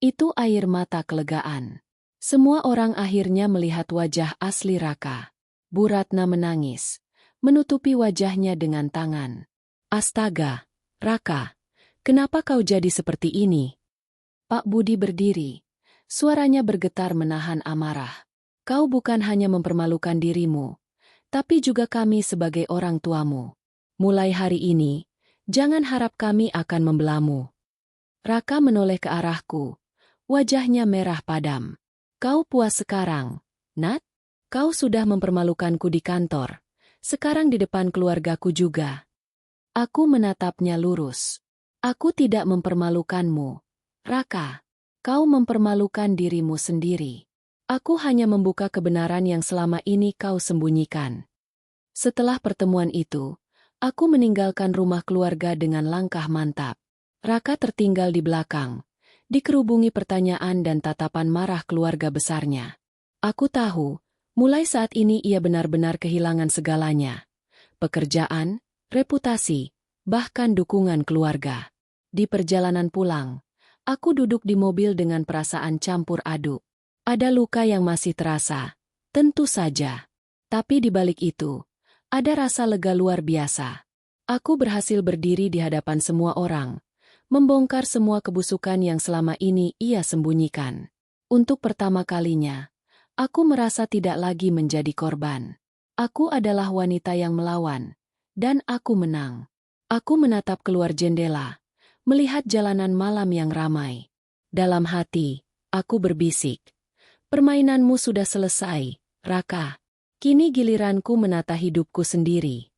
Itu air mata kelegaan. Semua orang akhirnya melihat wajah asli Raka. Bu Ratna menangis, menutupi wajahnya dengan tangan. Astaga, Raka, kenapa kau jadi seperti ini? Pak Budi berdiri. Suaranya bergetar menahan amarah. Kau bukan hanya mempermalukan dirimu, tapi juga kami sebagai orang tuamu. Mulai hari ini, jangan harap kami akan membelamu. Raka menoleh ke arahku. Wajahnya merah padam. Kau puas sekarang, Nat? Kau sudah mempermalukanku di kantor. Sekarang di depan keluargaku juga. Aku menatapnya lurus. Aku tidak mempermalukanmu. Raka, kau mempermalukan dirimu sendiri. Aku hanya membuka kebenaran yang selama ini kau sembunyikan. Setelah pertemuan itu, aku meninggalkan rumah keluarga dengan langkah mantap. Raka tertinggal di belakang, dikerubungi pertanyaan dan tatapan marah keluarga besarnya. Aku tahu, mulai saat ini ia benar-benar kehilangan segalanya. Pekerjaan, reputasi, bahkan dukungan keluarga. Di perjalanan pulang, aku duduk di mobil dengan perasaan campur aduk. Ada luka yang masih terasa, tentu saja. Tapi di balik itu, ada rasa lega luar biasa. Aku berhasil berdiri di hadapan semua orang, membongkar semua kebusukan yang selama ini ia sembunyikan. Untuk pertama kalinya, aku merasa tidak lagi menjadi korban. Aku adalah wanita yang melawan, dan aku menang. Aku menatap keluar jendela, melihat jalanan malam yang ramai. Dalam hati, aku berbisik, permainanmu sudah selesai, Raka. Kini giliranku menata hidupku sendiri.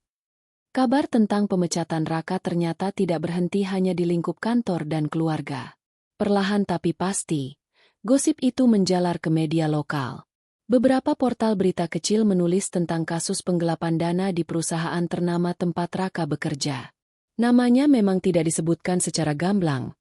Kabar tentang pemecatan Raka ternyata tidak berhenti hanya di lingkup kantor dan keluarga. Perlahan tapi pasti, gosip itu menjalar ke media lokal. Beberapa portal berita kecil menulis tentang kasus penggelapan dana di perusahaan ternama tempat Raka bekerja. Namanya memang tidak disebutkan secara gamblang,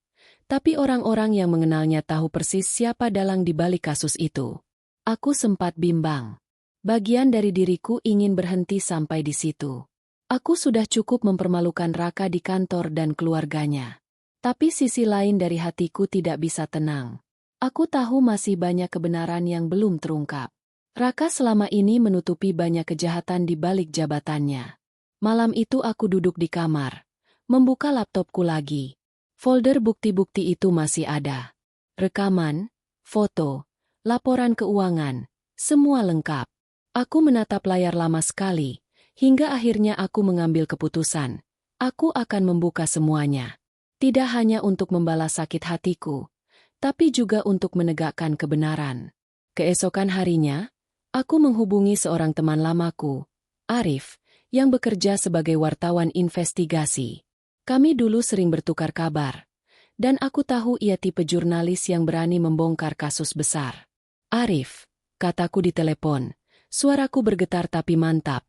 tapi orang-orang yang mengenalnya tahu persis siapa dalang di balik kasus itu. Aku sempat bimbang. Bagian dari diriku ingin berhenti sampai di situ. Aku sudah cukup mempermalukan Raka di kantor dan keluarganya. Tapi sisi lain dari hatiku tidak bisa tenang. Aku tahu masih banyak kebenaran yang belum terungkap. Raka selama ini menutupi banyak kejahatan di balik jabatannya. Malam itu aku duduk di kamar, membuka laptopku lagi. Folder bukti-bukti itu masih ada. Rekaman, foto, laporan keuangan, semua lengkap. Aku menatap layar lama sekali. Hingga akhirnya aku mengambil keputusan. Aku akan membuka semuanya. Tidak hanya untuk membalas sakit hatiku, tapi juga untuk menegakkan kebenaran. Keesokan harinya, aku menghubungi seorang teman lamaku, Arif, yang bekerja sebagai wartawan investigasi. Kami dulu sering bertukar kabar, dan aku tahu ia tipe jurnalis yang berani membongkar kasus besar. Arif, kataku di telepon, suaraku bergetar tapi mantap.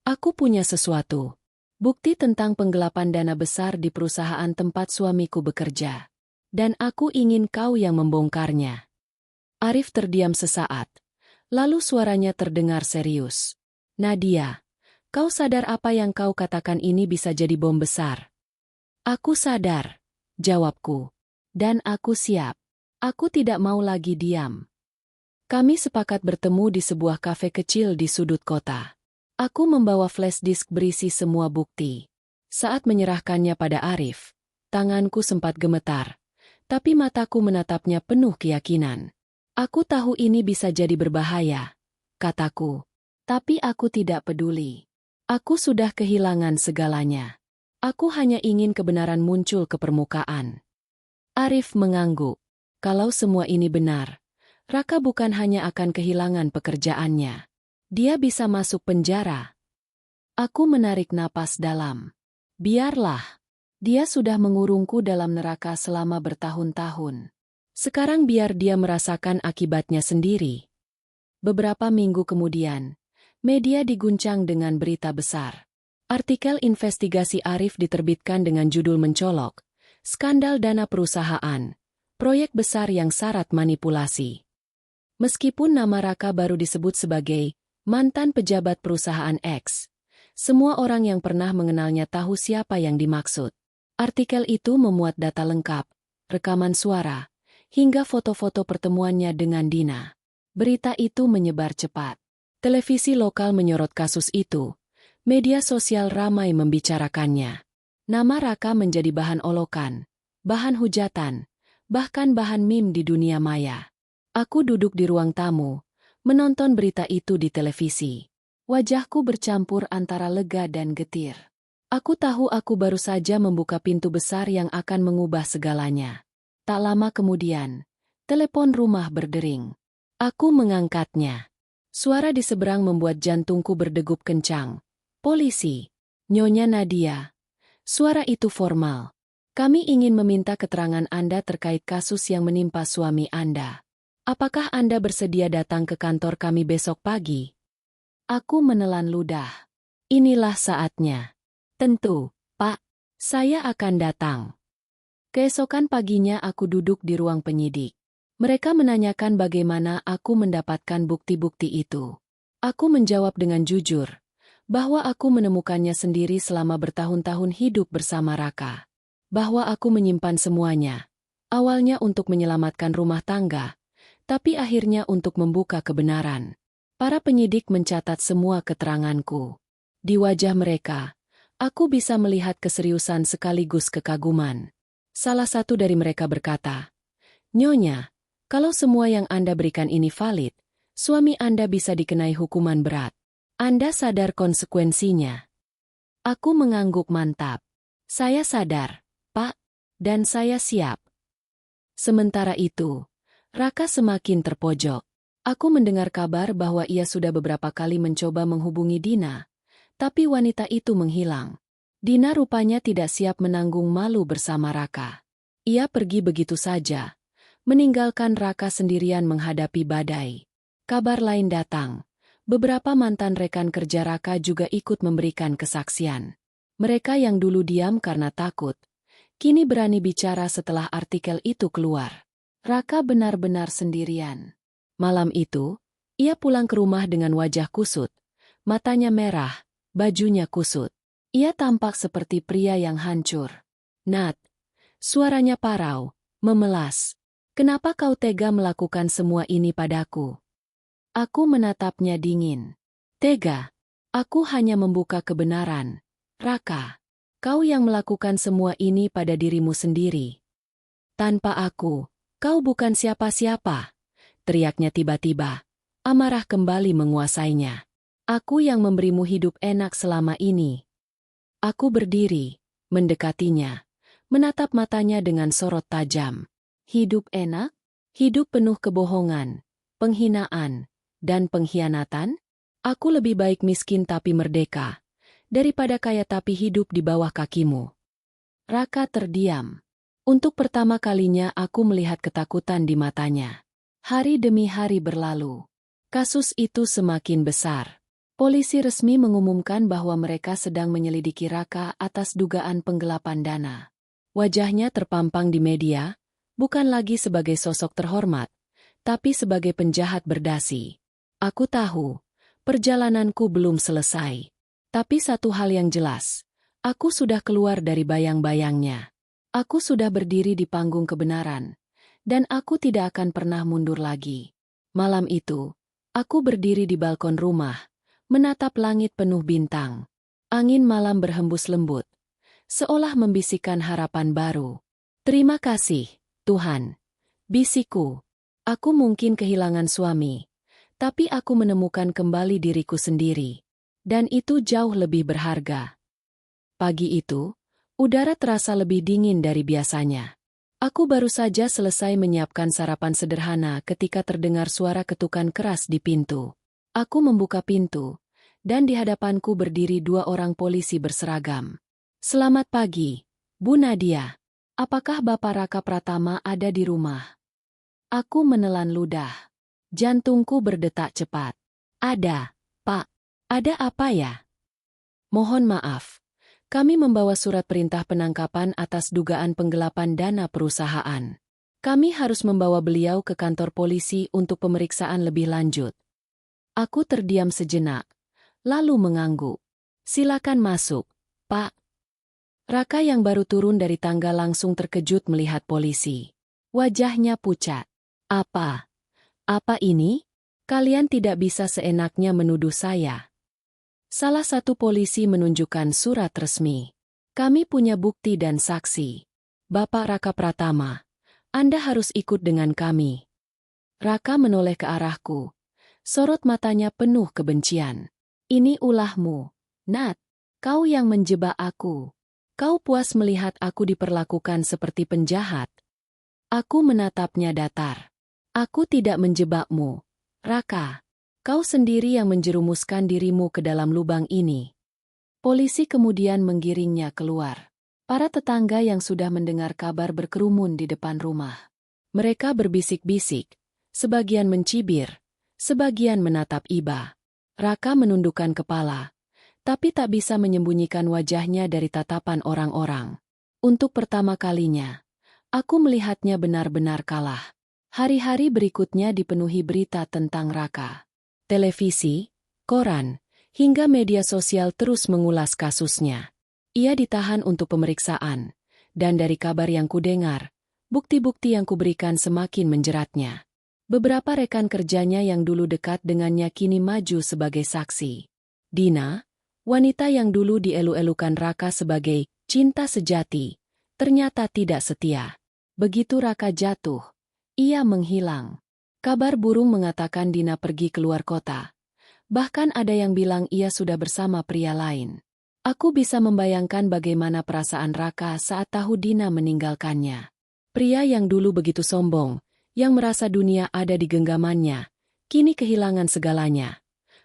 Aku punya sesuatu. Bukti tentang penggelapan dana besar di perusahaan tempat suamiku bekerja. Dan aku ingin kau yang membongkarnya. Arif terdiam sesaat. Lalu suaranya terdengar serius. Nadia, kau sadar apa yang kau katakan ini bisa jadi bom besar? Aku sadar, jawabku. Dan aku siap. Aku tidak mau lagi diam. Kami sepakat bertemu di sebuah kafe kecil di sudut kota. Aku membawa flash disk berisi semua bukti. Saat menyerahkannya pada Arif, tanganku sempat gemetar, tapi mataku menatapnya penuh keyakinan. Aku tahu ini bisa jadi berbahaya, kataku. Tapi aku tidak peduli. Aku sudah kehilangan segalanya. Aku hanya ingin kebenaran muncul ke permukaan. Arif mengangguk. Kalau semua ini benar, Raka bukan hanya akan kehilangan pekerjaannya. Dia bisa masuk penjara. Aku menarik napas dalam. Biarlah. Dia sudah mengurungku dalam neraka selama bertahun-tahun. Sekarang biar dia merasakan akibatnya sendiri. Beberapa minggu kemudian, media diguncang dengan berita besar. Artikel investigasi Arif diterbitkan dengan judul mencolok, skandal dana perusahaan, proyek besar yang syarat manipulasi. Meskipun nama Raka baru disebut sebagai mantan pejabat perusahaan X, semua orang yang pernah mengenalnya tahu siapa yang dimaksud. Artikel itu memuat data lengkap, rekaman suara, hingga foto-foto pertemuannya dengan Dina. Berita itu menyebar cepat. Televisi lokal menyorot kasus itu. Media sosial ramai membicarakannya. Nama Raka menjadi bahan olokan, bahan hujatan, bahkan bahan meme di dunia maya. Aku duduk di ruang tamu, menonton berita itu di televisi. Wajahku bercampur antara lega dan getir. Aku tahu aku baru saja membuka pintu besar yang akan mengubah segalanya. Tak lama kemudian, telepon rumah berdering. Aku mengangkatnya. Suara di seberang membuat jantungku berdegup kencang. Polisi. Nyonya Nadia. Suara itu formal. Kami ingin meminta keterangan Anda terkait kasus yang menimpa suami Anda. Apakah Anda bersedia datang ke kantor kami besok pagi? Aku menelan ludah. Inilah saatnya. Tentu, Pak. Saya akan datang. Keesokan paginya aku duduk di ruang penyidik. Mereka menanyakan bagaimana aku mendapatkan bukti-bukti itu. Aku menjawab dengan jujur, bahwa aku menemukannya sendiri selama bertahun-tahun hidup bersama Raka. Bahwa aku menyimpan semuanya. Awalnya untuk menyelamatkan rumah tangga, tapi akhirnya untuk membuka kebenaran. Para penyidik mencatat semua keteranganku. Di wajah mereka, aku bisa melihat keseriusan sekaligus kekaguman. Salah satu dari mereka berkata, "Nyonya, kalau semua yang Anda berikan ini valid, suami Anda bisa dikenai hukuman berat. Anda sadar konsekuensinya?" Aku mengangguk mantap. Saya sadar, Pak, dan saya siap. Sementara itu, Raka semakin terpojok. Aku mendengar kabar bahwa ia sudah beberapa kali mencoba menghubungi Dina, tapi wanita itu menghilang. Dina rupanya tidak siap menanggung malu bersama Raka. Ia pergi begitu saja, meninggalkan Raka sendirian menghadapi badai. Kabar lain datang. Beberapa mantan rekan kerja Raka juga ikut memberikan kesaksian. Mereka yang dulu diam karena takut, kini berani bicara setelah artikel itu keluar. Raka benar-benar sendirian. Malam itu, ia pulang ke rumah dengan wajah kusut, matanya merah, bajunya kusut. Ia tampak seperti pria yang hancur. "Nat," suaranya parau, memelas. "Kenapa kau tega melakukan semua ini padaku?" Aku menatapnya dingin. "Tega? Aku hanya membuka kebenaran. Raka, kau yang melakukan semua ini pada dirimu sendiri. Tanpa aku, kau bukan siapa-siapa," teriaknya tiba-tiba. Amarah kembali menguasainya. "Aku yang memberimu hidup enak selama ini." Aku berdiri, mendekatinya, menatap matanya dengan sorot tajam. Hidup enak? Hidup penuh kebohongan, penghinaan, dan pengkhianatan? Aku lebih baik miskin tapi merdeka, daripada kaya tapi hidup di bawah kakimu. Raka terdiam. Untuk pertama kalinya aku melihat ketakutan di matanya. Hari demi hari berlalu. Kasus itu semakin besar. Polisi resmi mengumumkan bahwa mereka sedang menyelidiki Raka atas dugaan penggelapan dana. Wajahnya terpampang di media, bukan lagi sebagai sosok terhormat, tapi sebagai penjahat berdasi. Aku tahu, perjalananku belum selesai. Tapi satu hal yang jelas, aku sudah keluar dari bayang-bayangnya. Aku sudah berdiri di panggung kebenaran, dan aku tidak akan pernah mundur lagi. Malam itu, aku berdiri di balkon rumah, menatap langit penuh bintang. Angin malam berhembus lembut, seolah membisikkan harapan baru. Terima kasih, Tuhan. Bisikku. Aku mungkin kehilangan suami, tapi aku menemukan kembali diriku sendiri. Dan itu jauh lebih berharga. Pagi itu, udara terasa lebih dingin dari biasanya. Aku baru saja selesai menyiapkan sarapan sederhana ketika terdengar suara ketukan keras di pintu. Aku membuka pintu, dan di hadapanku berdiri dua orang polisi berseragam. Selamat pagi, Bu Nadia. Apakah Bapak Raka Pratama ada di rumah? Aku menelan ludah. Jantungku berdetak cepat. Ada, Pak. Ada apa ya? Mohon maaf. Kami membawa surat perintah penangkapan atas dugaan penggelapan dana perusahaan. Kami harus membawa beliau ke kantor polisi untuk pemeriksaan lebih lanjut. Aku terdiam sejenak, lalu mengangguk. Silakan masuk, Pak. Raka yang baru turun dari tangga langsung terkejut melihat polisi. Wajahnya pucat. Apa? Apa ini? Kalian tidak bisa seenaknya menuduh saya. Salah satu polisi menunjukkan surat resmi. Kami punya bukti dan saksi. Bapak Raka Pratama, Anda harus ikut dengan kami. Raka menoleh ke arahku. Sorot matanya penuh kebencian. Ini ulahmu, Nat. Kau yang menjebak aku. Kau puas melihat aku diperlakukan seperti penjahat. Aku menatapnya datar. Aku tidak menjebakmu, Raka. Kau sendiri yang menjerumuskan dirimu ke dalam lubang ini. Polisi kemudian menggiringnya keluar. Para tetangga yang sudah mendengar kabar berkerumun di depan rumah. Mereka berbisik-bisik, sebagian mencibir, sebagian menatap iba. Raka menundukkan kepala, tapi tak bisa menyembunyikan wajahnya dari tatapan orang-orang. Untuk pertama kalinya, aku melihatnya benar-benar kalah. Hari-hari berikutnya dipenuhi berita tentang Raka. Televisi, koran, hingga media sosial terus mengulas kasusnya. Ia ditahan untuk pemeriksaan, dan dari kabar yang kudengar, bukti-bukti yang kuberikan semakin menjeratnya. Beberapa rekan kerjanya yang dulu dekat dengannya kini maju sebagai saksi. Dina, wanita yang dulu dielu-elukan Raka sebagai cinta sejati, ternyata tidak setia. Begitu Raka jatuh, ia menghilang. Kabar burung mengatakan Dina pergi keluar kota. Bahkan ada yang bilang ia sudah bersama pria lain. Aku bisa membayangkan bagaimana perasaan Raka saat tahu Dina meninggalkannya. Pria yang dulu begitu sombong, yang merasa dunia ada di genggamannya, kini kehilangan segalanya.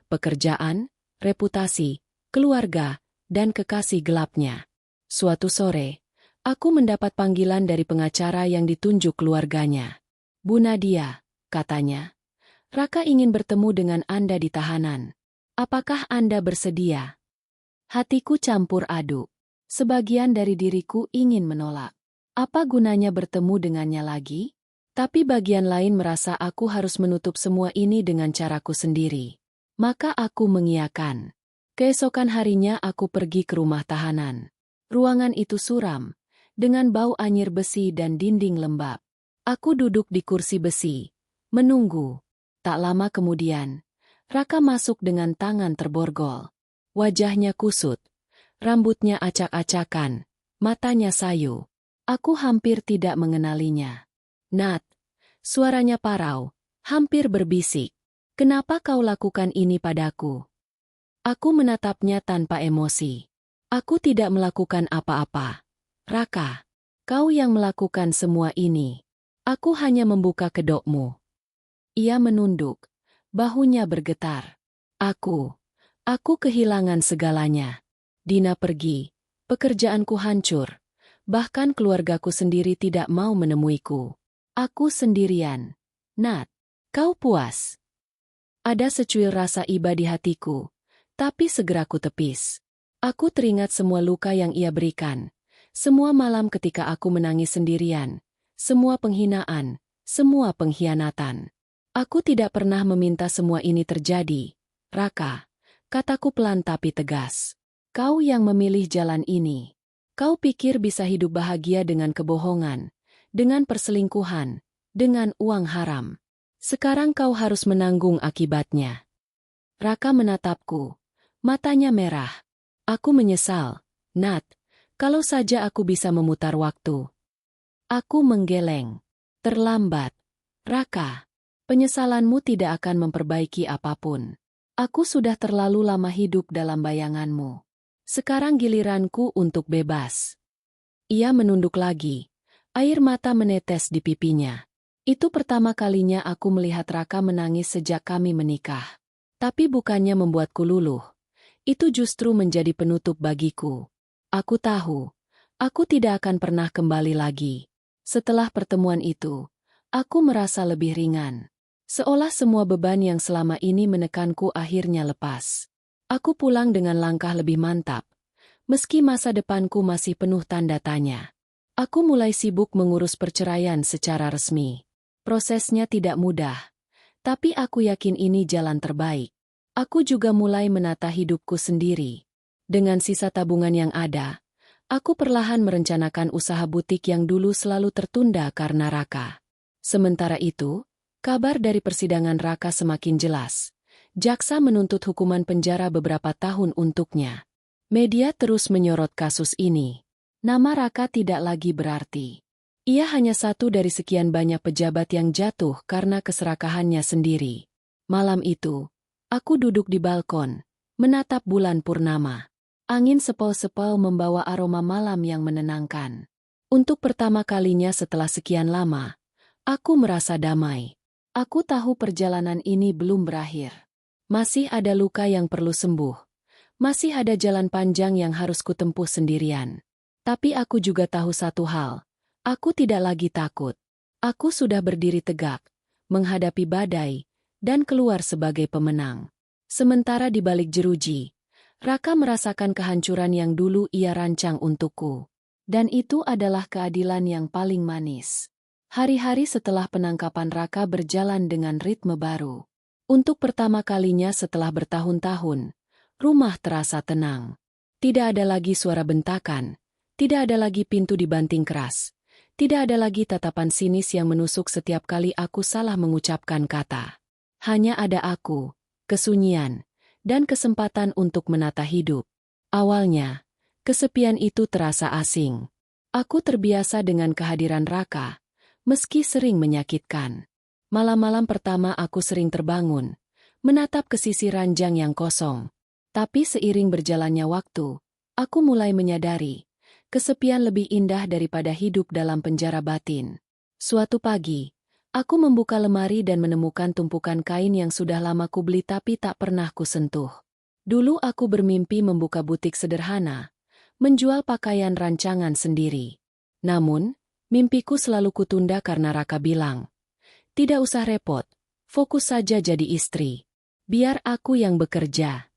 Pekerjaan, reputasi, keluarga, dan kekasih gelapnya. Suatu sore, aku mendapat panggilan dari pengacara yang ditunjuk keluarganya. Bu Nadia, katanya, Raka ingin bertemu dengan Anda di tahanan. Apakah Anda bersedia? Hatiku campur aduk. Sebagian dari diriku ingin menolak. Apa gunanya bertemu dengannya lagi? Tapi bagian lain merasa aku harus menutup semua ini dengan caraku sendiri. Maka aku mengiyakan. Keesokan harinya aku pergi ke rumah tahanan. Ruangan itu suram, dengan bau anyir besi dan dinding lembab. Aku duduk di kursi besi, menunggu. Tak lama kemudian, Raka masuk dengan tangan terborgol. Wajahnya kusut, rambutnya acak-acakan, matanya sayu. Aku hampir tidak mengenalinya. Nat, suaranya parau, hampir berbisik. Kenapa kau lakukan ini padaku? Aku menatapnya tanpa emosi. Aku tidak melakukan apa-apa. Raka, kau yang melakukan semua ini. Aku hanya membuka kedokmu. Ia menunduk, bahunya bergetar. Aku kehilangan segalanya. Dina pergi, pekerjaanku hancur. Bahkan keluargaku sendiri tidak mau menemuiku. Aku sendirian. Nat, kau puas? Ada secuil rasa iba di hatiku, Tapi segera ku tepis. Aku teringat semua luka yang ia berikan. Semua malam ketika aku menangis sendirian. Semua penghinaan, semua pengkhianatan. Aku tidak pernah meminta semua ini terjadi. Raka, kataku pelan tapi tegas. Kau yang memilih jalan ini. Kau pikir bisa hidup bahagia dengan kebohongan, dengan perselingkuhan, dengan uang haram. Sekarang kau harus menanggung akibatnya. Raka menatapku. Matanya merah. Aku menyesal. Nat, kalau saja aku bisa memutar waktu. Aku menggeleng. Terlambat. Raka. Penyesalanmu tidak akan memperbaiki apapun. Aku sudah terlalu lama hidup dalam bayanganmu. Sekarang giliranku untuk bebas. Ia menunduk lagi. Air mata menetes di pipinya. Itu pertama kalinya aku melihat Raka menangis sejak kami menikah. Tapi bukannya membuatku luluh. Itu justru menjadi penutup bagiku. Aku tahu, aku tidak akan pernah kembali lagi. Setelah pertemuan itu, aku merasa lebih ringan. Seolah semua beban yang selama ini menekanku akhirnya lepas. Aku pulang dengan langkah lebih mantap. Meski masa depanku masih penuh tanda tanya. Aku mulai sibuk mengurus perceraian secara resmi. Prosesnya tidak mudah. Tapi aku yakin ini jalan terbaik. Aku juga mulai menata hidupku sendiri. Dengan sisa tabungan yang ada, aku perlahan merencanakan usaha butik yang dulu selalu tertunda karena Raka. Sementara itu, kabar dari persidangan Raka semakin jelas. Jaksa menuntut hukuman penjara beberapa tahun untuknya. Media terus menyorot kasus ini. Nama Raka tidak lagi berarti. Ia hanya satu dari sekian banyak pejabat yang jatuh karena keserakahannya sendiri. Malam itu, aku duduk di balkon, menatap bulan purnama. Angin sepol-sepol membawa aroma malam yang menenangkan. Untuk pertama kalinya setelah sekian lama, aku merasa damai. Aku tahu perjalanan ini belum berakhir. Masih ada luka yang perlu sembuh. Masih ada jalan panjang yang harus kutempuh sendirian. Tapi aku juga tahu satu hal. Aku tidak lagi takut. Aku sudah berdiri tegak, menghadapi badai, dan keluar sebagai pemenang. Sementara di balik jeruji, Raka merasakan kehancuran yang dulu ia rancang untukku. Dan itu adalah keadilan yang paling manis. Hari-hari setelah penangkapan Raka berjalan dengan ritme baru. Untuk pertama kalinya setelah bertahun-tahun, rumah terasa tenang. Tidak ada lagi suara bentakan, tidak ada lagi pintu dibanting keras, tidak ada lagi tatapan sinis yang menusuk setiap kali aku salah mengucapkan kata. Hanya ada aku, kesunyian, dan kesempatan untuk menata hidup. Awalnya, kesepian itu terasa asing. Aku terbiasa dengan kehadiran Raka, meski sering menyakitkan. Malam-malam pertama aku sering terbangun, menatap ke sisi ranjang yang kosong. Tapi seiring berjalannya waktu, aku mulai menyadari, kesepian lebih indah daripada hidup dalam penjara batin. Suatu pagi, aku membuka lemari dan menemukan tumpukan kain yang sudah lama ku beli tapi tak pernah ku sentuh. Dulu aku bermimpi membuka butik sederhana, menjual pakaian rancangan sendiri. Namun, mimpiku selalu kutunda karena Raka bilang, "Tidak usah repot, fokus saja jadi istri. Biar aku yang bekerja."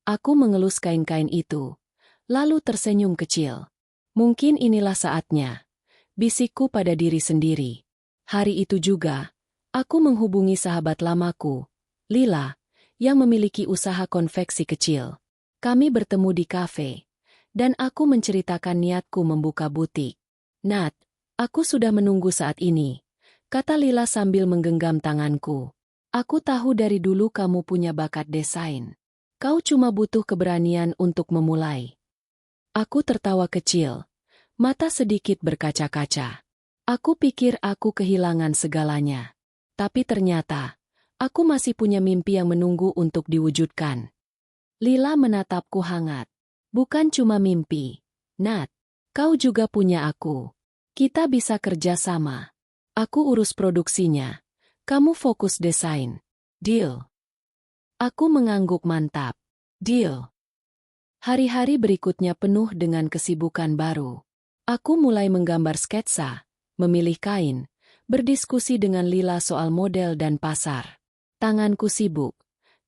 Aku mengelus kain-kain itu, lalu tersenyum kecil. Mungkin inilah saatnya, bisikku pada diri sendiri. Hari itu juga, aku menghubungi sahabat lamaku, Lila, yang memiliki usaha konveksi kecil. Kami bertemu di kafe, dan aku menceritakan niatku membuka butik. "Nat, aku sudah menunggu saat ini," kata Lila sambil menggenggam tanganku. "Aku tahu dari dulu kamu punya bakat desain. Kau cuma butuh keberanian untuk memulai." Aku tertawa kecil, mata sedikit berkaca-kaca. Aku pikir aku kehilangan segalanya. Tapi ternyata, aku masih punya mimpi yang menunggu untuk diwujudkan. Lila menatapku hangat. "Bukan cuma mimpi, Nat. Kau juga punya aku. Kita bisa kerja sama. Aku urus produksinya. Kamu fokus desain. Deal?" Aku mengangguk mantap. Deal. Hari-hari berikutnya penuh dengan kesibukan baru. Aku mulai menggambar sketsa, memilih kain, berdiskusi dengan Lila soal model dan pasar. Tanganku sibuk,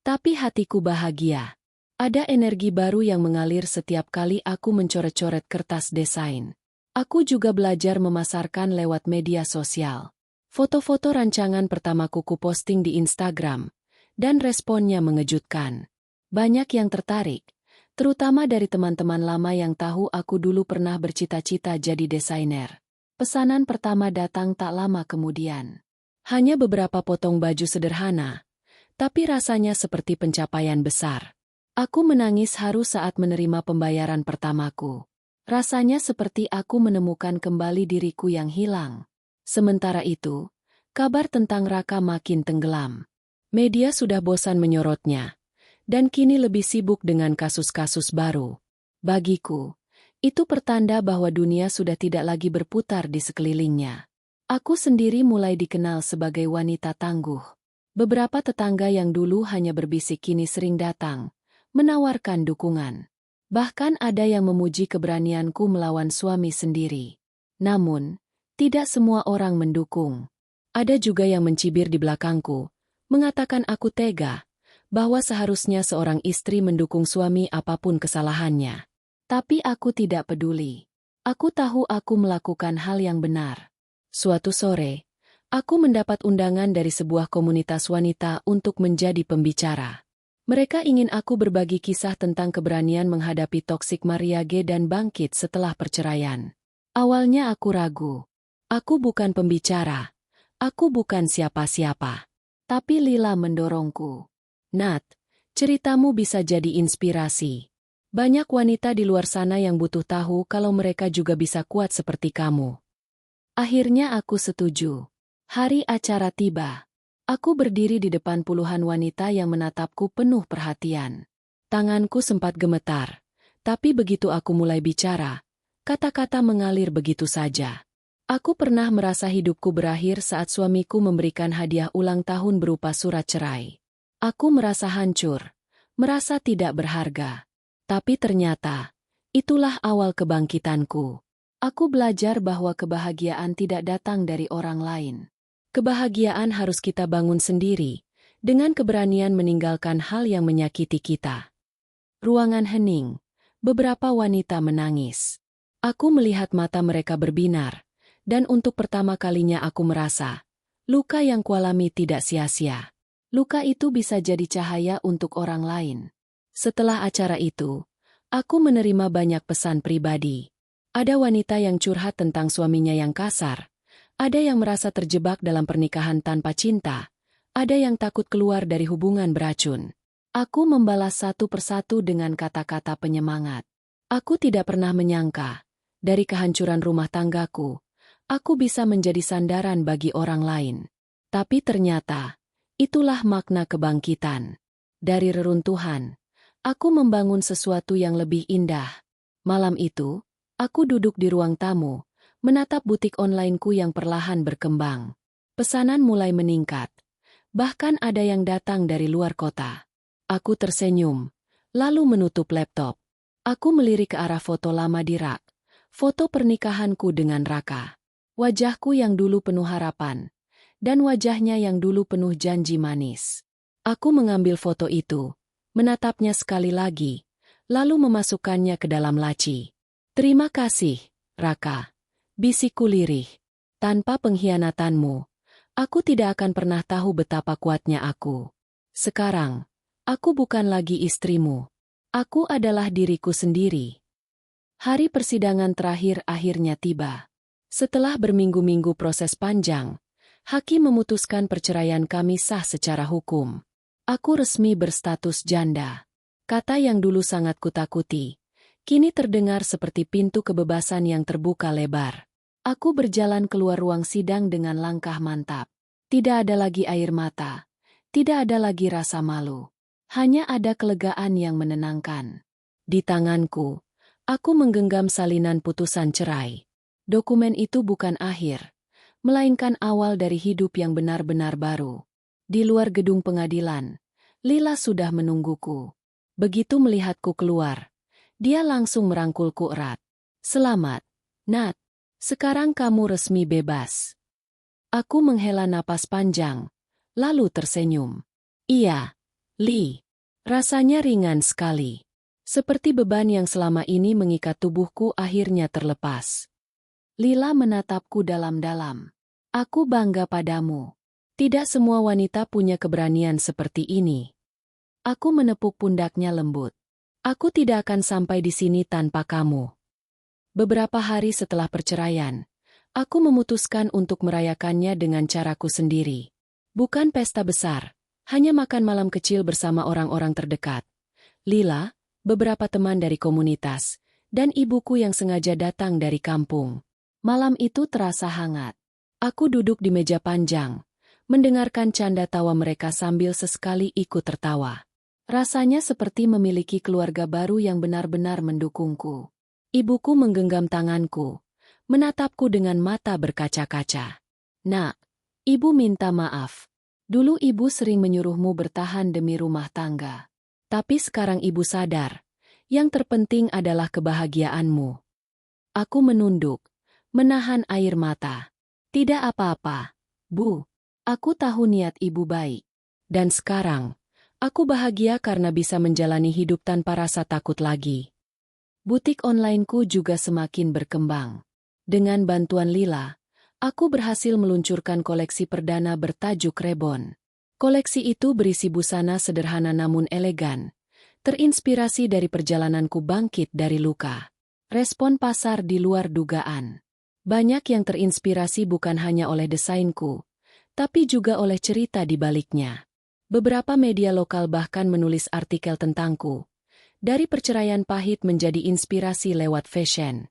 tapi hatiku bahagia. Ada energi baru yang mengalir setiap kali aku mencoret-coret kertas desain. Aku juga belajar memasarkan lewat media sosial. Foto-foto rancangan pertamaku kuposting di Instagram, dan responnya mengejutkan. Banyak yang tertarik, terutama dari teman-teman lama yang tahu aku dulu pernah bercita-cita jadi desainer. Pesanan pertama datang tak lama kemudian. Hanya beberapa potong baju sederhana, tapi rasanya seperti pencapaian besar. Aku menangis haru saat menerima pembayaran pertamaku. Rasanya seperti aku menemukan kembali diriku yang hilang. Sementara itu, kabar tentang Raka makin tenggelam. Media sudah bosan menyorotnya, dan kini lebih sibuk dengan kasus-kasus baru. Bagiku, itu pertanda bahwa dunia sudah tidak lagi berputar di sekelilingnya. Aku sendiri mulai dikenal sebagai wanita tangguh. Beberapa tetangga yang dulu hanya berbisik kini sering datang, menawarkan dukungan. Bahkan ada yang memuji keberanianku melawan suami sendiri. Namun, tidak semua orang mendukung. Ada juga yang mencibir di belakangku, mengatakan aku tega, bahwa seharusnya seorang istri mendukung suami apapun kesalahannya. Tapi aku tidak peduli. Aku tahu aku melakukan hal yang benar. Suatu sore, aku mendapat undangan dari sebuah komunitas wanita untuk menjadi pembicara. Mereka ingin aku berbagi kisah tentang keberanian menghadapi toksik mariage dan bangkit setelah perceraian. Awalnya aku ragu. Aku bukan pembicara. Aku bukan siapa-siapa. Tapi Lila mendorongku. Nat, ceritamu bisa jadi inspirasi. Banyak wanita di luar sana yang butuh tahu kalau mereka juga bisa kuat seperti kamu. Akhirnya aku setuju. Hari acara tiba. Aku berdiri di depan puluhan wanita yang menatapku penuh perhatian. Tanganku sempat gemetar, tapi begitu aku mulai bicara, kata-kata mengalir begitu saja. Aku pernah merasa hidupku berakhir saat suamiku memberikan hadiah ulang tahun berupa surat cerai. Aku merasa hancur, merasa tidak berharga. Tapi ternyata, itulah awal kebangkitanku. Aku belajar bahwa kebahagiaan tidak datang dari orang lain. Kebahagiaan harus kita bangun sendiri, dengan keberanian meninggalkan hal yang menyakiti kita. Ruangan hening, beberapa wanita menangis. Aku melihat mata mereka berbinar, dan untuk pertama kalinya aku merasa, luka yang kualami tidak sia-sia. Luka itu bisa jadi cahaya untuk orang lain. Setelah acara itu, aku menerima banyak pesan pribadi. Ada wanita yang curhat tentang suaminya yang kasar. Ada yang merasa terjebak dalam pernikahan tanpa cinta. Ada yang takut keluar dari hubungan beracun. Aku membalas satu persatu dengan kata-kata penyemangat. Aku tidak pernah menyangka, dari kehancuran rumah tanggaku, aku bisa menjadi sandaran bagi orang lain. Tapi ternyata, itulah makna kebangkitan. Dari reruntuhan, aku membangun sesuatu yang lebih indah. Malam itu, aku duduk di ruang tamu, menatap butik onlineku yang perlahan berkembang. Pesanan mulai meningkat. Bahkan ada yang datang dari luar kota. Aku tersenyum, lalu menutup laptop. Aku melirik ke arah foto lama di rak. Foto pernikahanku dengan Raka. Wajahku yang dulu penuh harapan. Dan wajahnya yang dulu penuh janji manis. Aku mengambil foto itu, menatapnya sekali lagi, lalu memasukkannya ke dalam laci. Terima kasih, Raka. Bisikku lirih. Tanpa pengkhianatanmu, aku tidak akan pernah tahu betapa kuatnya aku. Sekarang, aku bukan lagi istrimu. Aku adalah diriku sendiri. Hari persidangan terakhir akhirnya tiba. Setelah berminggu-minggu proses panjang, hakim memutuskan perceraian kami sah secara hukum. Aku resmi berstatus janda. Kata yang dulu sangat kutakuti, kini terdengar seperti pintu kebebasan yang terbuka lebar. Aku berjalan keluar ruang sidang dengan langkah mantap. Tidak ada lagi air mata. Tidak ada lagi rasa malu. Hanya ada kelegaan yang menenangkan. Di tanganku, aku menggenggam salinan putusan cerai. Dokumen itu bukan akhir, melainkan awal dari hidup yang benar-benar baru. Di luar gedung pengadilan, Lila sudah menungguku. Begitu melihatku keluar, dia langsung merangkulku erat. Selamat, Nat. Sekarang kamu resmi bebas. Aku menghela napas panjang, lalu tersenyum. Iya, Li. Rasanya ringan sekali. Seperti beban yang selama ini mengikat tubuhku akhirnya terlepas. Lila menatapku dalam-dalam. Aku bangga padamu. Tidak semua wanita punya keberanian seperti ini. Aku menepuk pundaknya lembut. Aku tidak akan sampai di sini tanpa kamu. Beberapa hari setelah perceraian, aku memutuskan untuk merayakannya dengan caraku sendiri. Bukan pesta besar, hanya makan malam kecil bersama orang-orang terdekat. Lila, beberapa teman dari komunitas, dan ibuku yang sengaja datang dari kampung. Malam itu terasa hangat. Aku duduk di meja panjang, mendengarkan canda tawa mereka sambil sesekali ikut tertawa. Rasanya seperti memiliki keluarga baru yang benar-benar mendukungku. Ibuku menggenggam tanganku, menatapku dengan mata berkaca-kaca. "Nak, ibu minta maaf. Dulu ibu sering menyuruhmu bertahan demi rumah tangga. Tapi sekarang ibu sadar, yang terpenting adalah kebahagiaanmu." Aku menunduk, menahan air mata. "Tidak apa-apa, Bu. Aku tahu niat ibu baik. Dan sekarang, aku bahagia karena bisa menjalani hidup tanpa rasa takut lagi." Butik onlineku juga semakin berkembang. Dengan bantuan Lila, aku berhasil meluncurkan koleksi perdana bertajuk Reborn. Koleksi itu berisi busana sederhana namun elegan, terinspirasi dari perjalananku bangkit dari luka. Respon pasar di luar dugaan. Banyak yang terinspirasi bukan hanya oleh desainku, tapi juga oleh cerita di baliknya. Beberapa media lokal bahkan menulis artikel tentangku. Dari perceraian pahit menjadi inspirasi lewat fashion.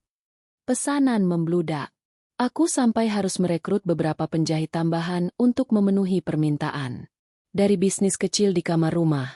Pesanan membludak. Aku sampai harus merekrut beberapa penjahit tambahan untuk memenuhi permintaan. Dari bisnis kecil di kamar rumah,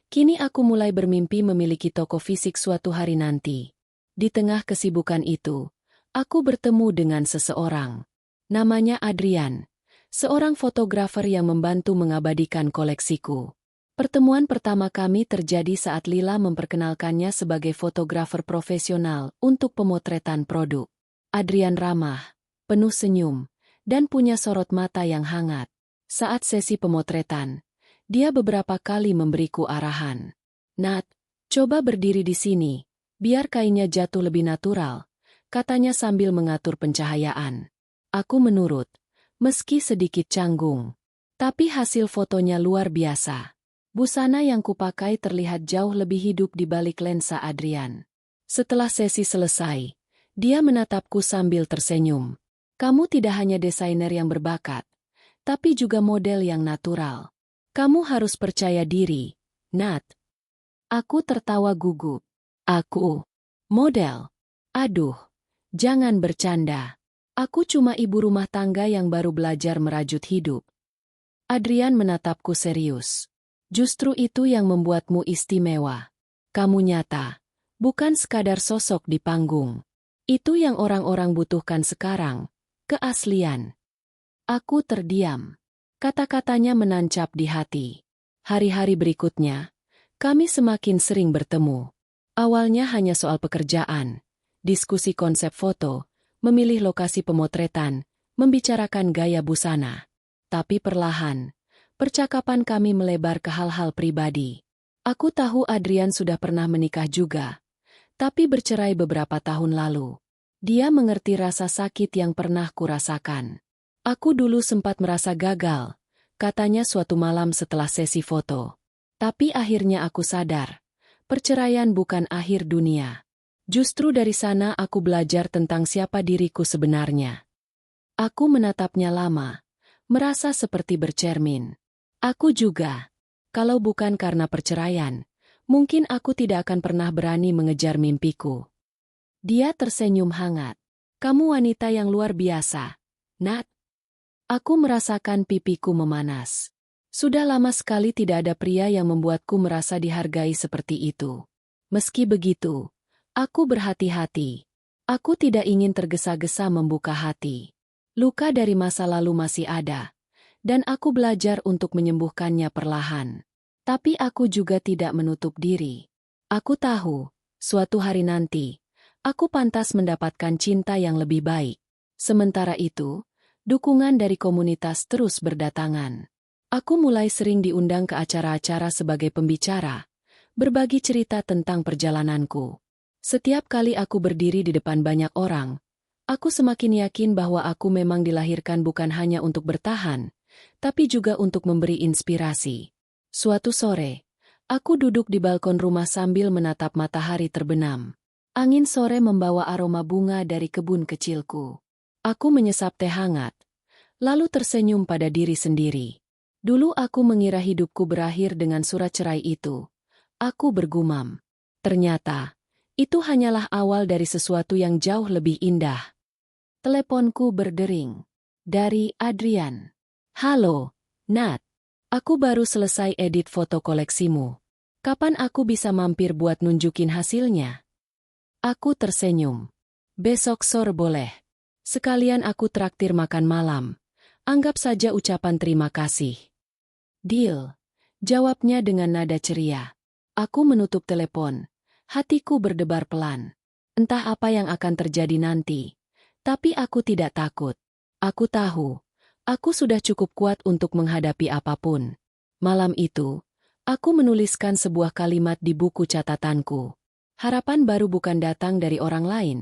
kini aku mulai bermimpi memiliki toko fisik suatu hari nanti. Di tengah kesibukan itu, aku bertemu dengan seseorang. Namanya Adrian, seorang fotografer yang membantu mengabadikan koleksiku. Pertemuan pertama kami terjadi saat Lila memperkenalkannya sebagai fotografer profesional untuk pemotretan produk. Adrian ramah, penuh senyum, dan punya sorot mata yang hangat. Saat sesi pemotretan, dia beberapa kali memberiku arahan. "Nat, coba berdiri di sini, biar kainnya jatuh lebih natural," katanya sambil mengatur pencahayaan. Aku menurut, meski sedikit canggung. Tapi hasil fotonya luar biasa. Busana yang kupakai terlihat jauh lebih hidup di balik lensa Adrian. Setelah sesi selesai, dia menatapku sambil tersenyum. "Kamu tidak hanya desainer yang berbakat, tapi juga model yang natural. Kamu harus percaya diri, Nat." Aku tertawa gugup. "Aku? Model? Aduh, jangan bercanda. Aku cuma ibu rumah tangga yang baru belajar merajut hidup." Adrian menatapku serius. "Justru itu yang membuatmu istimewa. Kamu nyata, bukan sekadar sosok di panggung. Itu yang orang-orang butuhkan sekarang, keaslian." Aku terdiam. Kata-katanya menancap di hati. Hari-hari berikutnya, kami semakin sering bertemu. Awalnya hanya soal pekerjaan, diskusi konsep foto, memilih lokasi pemotretan, membicarakan gaya busana. Tapi perlahan, percakapan kami melebar ke hal-hal pribadi. Aku tahu Adrian sudah pernah menikah juga, tapi bercerai beberapa tahun lalu. Dia mengerti rasa sakit yang pernah kurasakan. "Aku dulu sempat merasa gagal," katanya suatu malam setelah sesi foto. "Tapi akhirnya aku sadar, perceraian bukan akhir dunia. Justru dari sana aku belajar tentang siapa diriku sebenarnya." Aku menatapnya lama, merasa seperti bercermin. Aku juga. Kalau bukan karena perceraian, mungkin aku tidak akan pernah berani mengejar mimpiku. Dia tersenyum hangat. "Kamu wanita yang luar biasa, Nat." Aku merasakan pipiku memanas. Sudah lama sekali tidak ada pria yang membuatku merasa dihargai seperti itu. Meski begitu, aku berhati-hati. Aku tidak ingin tergesa-gesa membuka hati. Luka dari masa lalu masih ada, dan aku belajar untuk menyembuhkannya perlahan. Tapi aku juga tidak menutup diri. Aku tahu, suatu hari nanti, aku pantas mendapatkan cinta yang lebih baik. Sementara itu, dukungan dari komunitas terus berdatangan. Aku mulai sering diundang ke acara-acara sebagai pembicara, berbagi cerita tentang perjalananku. Setiap kali aku berdiri di depan banyak orang, aku semakin yakin bahwa aku memang dilahirkan bukan hanya untuk bertahan, tapi juga untuk memberi inspirasi. Suatu sore, aku duduk di balkon rumah sambil menatap matahari terbenam. Angin sore membawa aroma bunga dari kebun kecilku. Aku menyesap teh hangat, lalu tersenyum pada diri sendiri. Dulu aku mengira hidupku berakhir dengan surat cerai itu. Aku bergumam. Ternyata, itu hanyalah awal dari sesuatu yang jauh lebih indah. Teleponku berdering. Dari Adrian. Halo, Nat. Aku baru selesai edit foto koleksimu. Kapan aku bisa mampir buat nunjukin hasilnya? Aku tersenyum. Besok sore boleh. Sekalian aku traktir makan malam. Anggap saja ucapan terima kasih. Deal. Jawabnya dengan nada ceria. Aku menutup telepon. Hatiku berdebar pelan. Entah apa yang akan terjadi nanti. Tapi aku tidak takut. Aku tahu, aku sudah cukup kuat untuk menghadapi apapun. Malam itu, aku menuliskan sebuah kalimat di buku catatanku. Harapan baru bukan datang dari orang lain,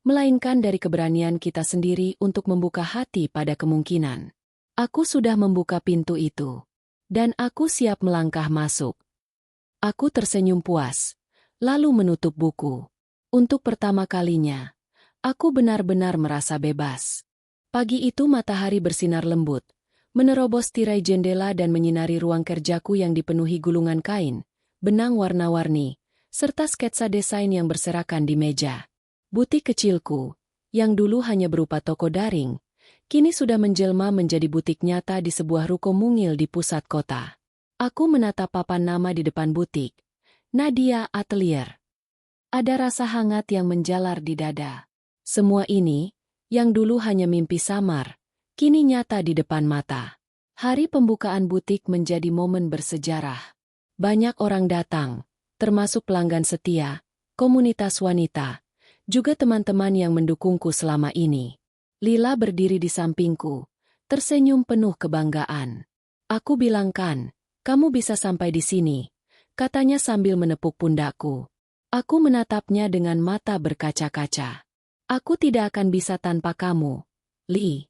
melainkan dari keberanian kita sendiri untuk membuka hati pada kemungkinan. Aku sudah membuka pintu itu. Dan aku siap melangkah masuk. Aku tersenyum puas, lalu menutup buku. Untuk pertama kalinya, aku benar-benar merasa bebas. Pagi itu matahari bersinar lembut, menerobos tirai jendela dan menyinari ruang kerjaku yang dipenuhi gulungan kain, benang warna-warni, serta sketsa desain yang berserakan di meja. Butik kecilku, yang dulu hanya berupa toko daring, kini sudah menjelma menjadi butik nyata di sebuah ruko mungil di pusat kota. Aku menatap papan nama di depan butik, Nadia Atelier. Ada rasa hangat yang menjalar di dada. Semua ini, yang dulu hanya mimpi samar, kini nyata di depan mata. Hari pembukaan butik menjadi momen bersejarah. Banyak orang datang, termasuk pelanggan setia, komunitas wanita, juga teman-teman yang mendukungku selama ini. Lila berdiri di sampingku, tersenyum penuh kebanggaan. Aku bilangkan, kamu bisa sampai di sini, katanya sambil menepuk pundakku. Aku menatapnya dengan mata berkaca-kaca. Aku tidak akan bisa tanpa kamu, Li.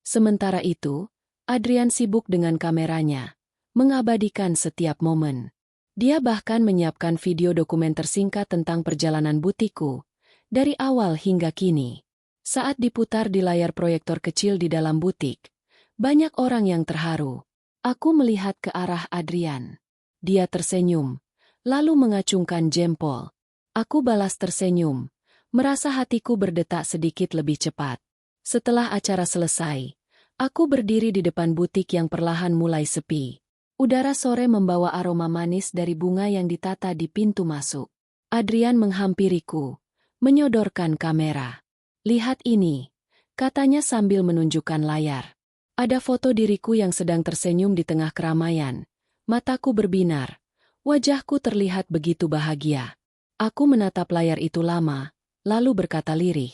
Sementara itu, Adrian sibuk dengan kameranya, mengabadikan setiap momen. Dia bahkan menyiapkan video dokumenter singkat tentang perjalanan butikku, dari awal hingga kini. Saat diputar di layar proyektor kecil di dalam butik, banyak orang yang terharu. Aku melihat ke arah Adrian. Dia tersenyum, lalu mengacungkan jempol. Aku balas tersenyum. Merasa hatiku berdetak sedikit lebih cepat. Setelah acara selesai, aku berdiri di depan butik yang perlahan mulai sepi. Udara sore membawa aroma manis dari bunga yang ditata di pintu masuk. Adrian menghampiriku, menyodorkan kamera. Lihat ini, katanya sambil menunjukkan layar. Ada foto diriku yang sedang tersenyum di tengah keramaian. Mataku berbinar, wajahku terlihat begitu bahagia. Aku menatap layar itu lama, lalu berkata lirih.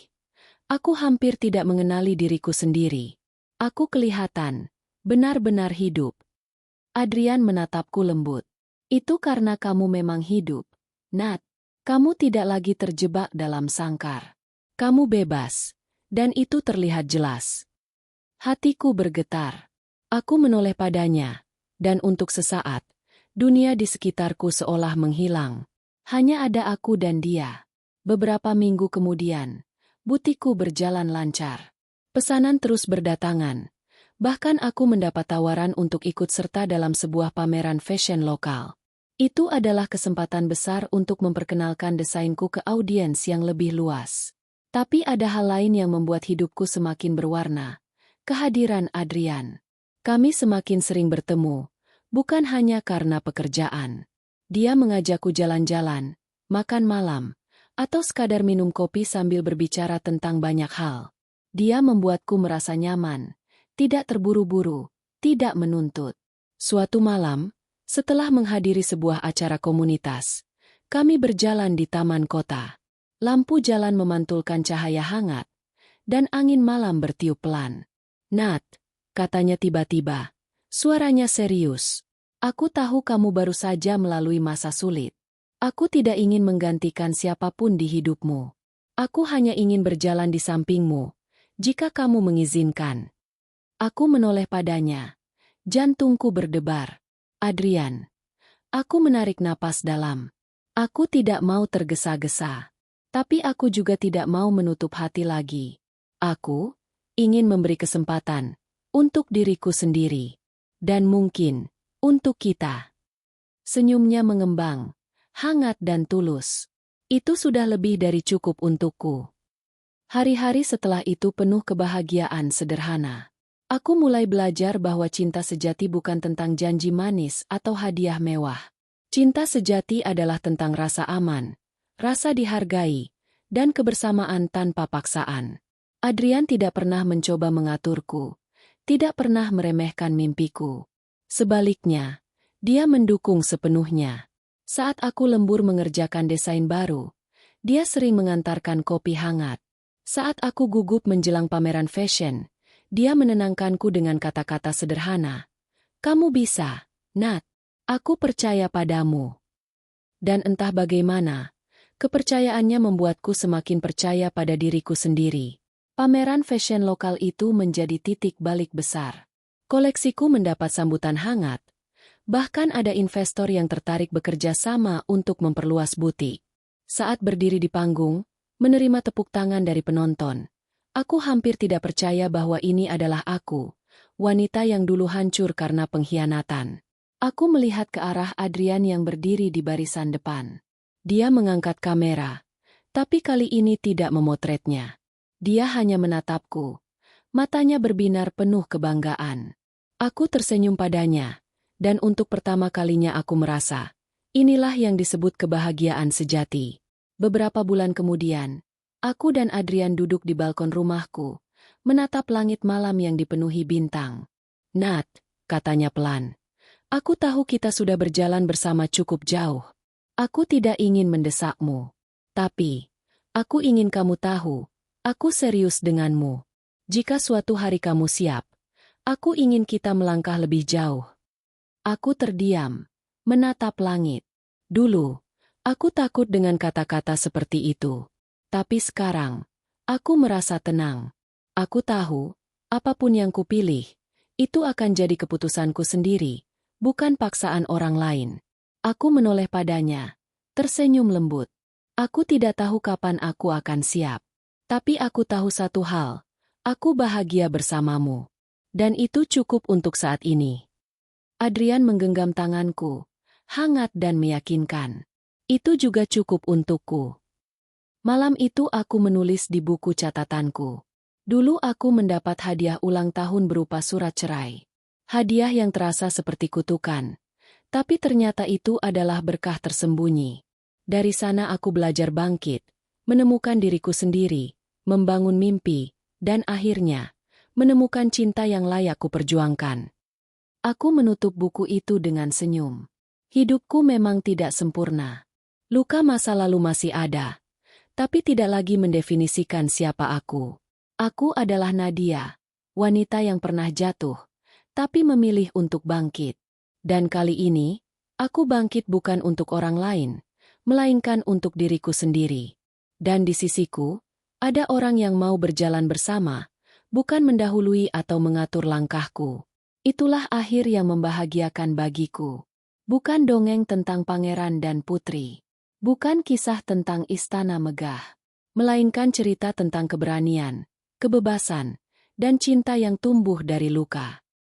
Aku hampir tidak mengenali diriku sendiri. Aku kelihatan, benar-benar hidup. Adrian menatapku lembut. Itu karena kamu memang hidup, Nat. Kamu tidak lagi terjebak dalam sangkar. Kamu bebas, dan itu terlihat jelas. Hatiku bergetar. Aku menoleh padanya, dan untuk sesaat, dunia di sekitarku seolah menghilang. Hanya ada aku dan dia. Beberapa minggu kemudian, butikku berjalan lancar. Pesanan terus berdatangan. Bahkan aku mendapat tawaran untuk ikut serta dalam sebuah pameran fashion lokal. Itu adalah kesempatan besar untuk memperkenalkan desainku ke audiens yang lebih luas. Tapi ada hal lain yang membuat hidupku semakin berwarna. Kehadiran Adrian. Kami semakin sering bertemu, bukan hanya karena pekerjaan. Dia mengajakku jalan-jalan, makan malam, atau sekadar minum kopi sambil berbicara tentang banyak hal. Dia membuatku merasa nyaman, tidak terburu-buru, tidak menuntut. Suatu malam, setelah menghadiri sebuah acara komunitas, kami berjalan di taman kota. Lampu jalan memantulkan cahaya hangat, dan angin malam bertiup pelan. Nat, katanya tiba-tiba, suaranya serius. Aku tahu kamu baru saja melalui masa sulit. Aku tidak ingin menggantikan siapapun di hidupmu. Aku hanya ingin berjalan di sampingmu, jika kamu mengizinkan. Aku menoleh padanya. Jantungku berdebar. Adrian. Aku menarik napas dalam. Aku tidak mau tergesa-gesa. Tapi aku juga tidak mau menutup hati lagi. Aku ingin memberi kesempatan untuk diriku sendiri. Dan mungkin untuk kita. Senyumnya mengembang, hangat dan tulus. Itu sudah lebih dari cukup untukku. Hari-hari setelah itu penuh kebahagiaan sederhana. Aku mulai belajar bahwa cinta sejati bukan tentang janji manis atau hadiah mewah. Cinta sejati adalah tentang rasa aman, rasa dihargai, dan kebersamaan tanpa paksaan. Adrian tidak pernah mencoba mengaturku, tidak pernah meremehkan mimpiku. Sebaliknya, dia mendukung sepenuhnya. Saat aku lembur mengerjakan desain baru, dia sering mengantarkan kopi hangat. Saat aku gugup menjelang pameran fashion, dia menenangkanku dengan kata-kata sederhana. Kamu bisa, Nat. Aku percaya padamu. Dan entah bagaimana, kepercayaannya membuatku semakin percaya pada diriku sendiri. Pameran fashion lokal itu menjadi titik balik besar. Koleksiku mendapat sambutan hangat. Bahkan ada investor yang tertarik bekerja sama untuk memperluas butik. Saat berdiri di panggung, menerima tepuk tangan dari penonton, aku hampir tidak percaya bahwa ini adalah aku, wanita yang dulu hancur karena pengkhianatan. Aku melihat ke arah Adrian yang berdiri di barisan depan. Dia mengangkat kamera, tapi kali ini tidak memotretnya. Dia hanya menatapku. Matanya berbinar penuh kebanggaan. Aku tersenyum padanya, dan untuk pertama kalinya aku merasa, inilah yang disebut kebahagiaan sejati. Beberapa bulan kemudian, aku dan Adrian duduk di balkon rumahku, menatap langit malam yang dipenuhi bintang. Nat, katanya pelan, aku tahu kita sudah berjalan bersama cukup jauh. Aku tidak ingin mendesakmu. Tapi, aku ingin kamu tahu, aku serius denganmu. Jika suatu hari kamu siap, aku ingin kita melangkah lebih jauh. Aku terdiam, menatap langit. Dulu, aku takut dengan kata-kata seperti itu. Tapi sekarang, aku merasa tenang. Aku tahu, apapun yang kupilih, itu akan jadi keputusanku sendiri, bukan paksaan orang lain. Aku menoleh padanya, tersenyum lembut. Aku tidak tahu kapan aku akan siap. Tapi aku tahu satu hal, aku bahagia bersamamu. Dan itu cukup untuk saat ini. Adrian menggenggam tanganku, hangat dan meyakinkan. Itu juga cukup untukku. Malam itu aku menulis di buku catatanku. Dulu aku mendapat hadiah ulang tahun berupa surat cerai. Hadiah yang terasa seperti kutukan. Tapi ternyata itu adalah berkah tersembunyi. Dari sana aku belajar bangkit, menemukan diriku sendiri, membangun mimpi, dan akhirnya, menemukan cinta yang layak kuperjuangkan. Aku menutup buku itu dengan senyum. Hidupku memang tidak sempurna. Luka masa lalu masih ada. Tapi tidak lagi mendefinisikan siapa aku. Aku adalah Nadia, wanita yang pernah jatuh, tapi memilih untuk bangkit. Dan kali ini, aku bangkit bukan untuk orang lain, melainkan untuk diriku sendiri. Dan di sisiku, ada orang yang mau berjalan bersama, bukan mendahului atau mengatur langkahku. Itulah akhir yang membahagiakan bagiku. Bukan dongeng tentang pangeran dan putri. Bukan kisah tentang istana megah. Melainkan cerita tentang keberanian, kebebasan, dan cinta yang tumbuh dari luka.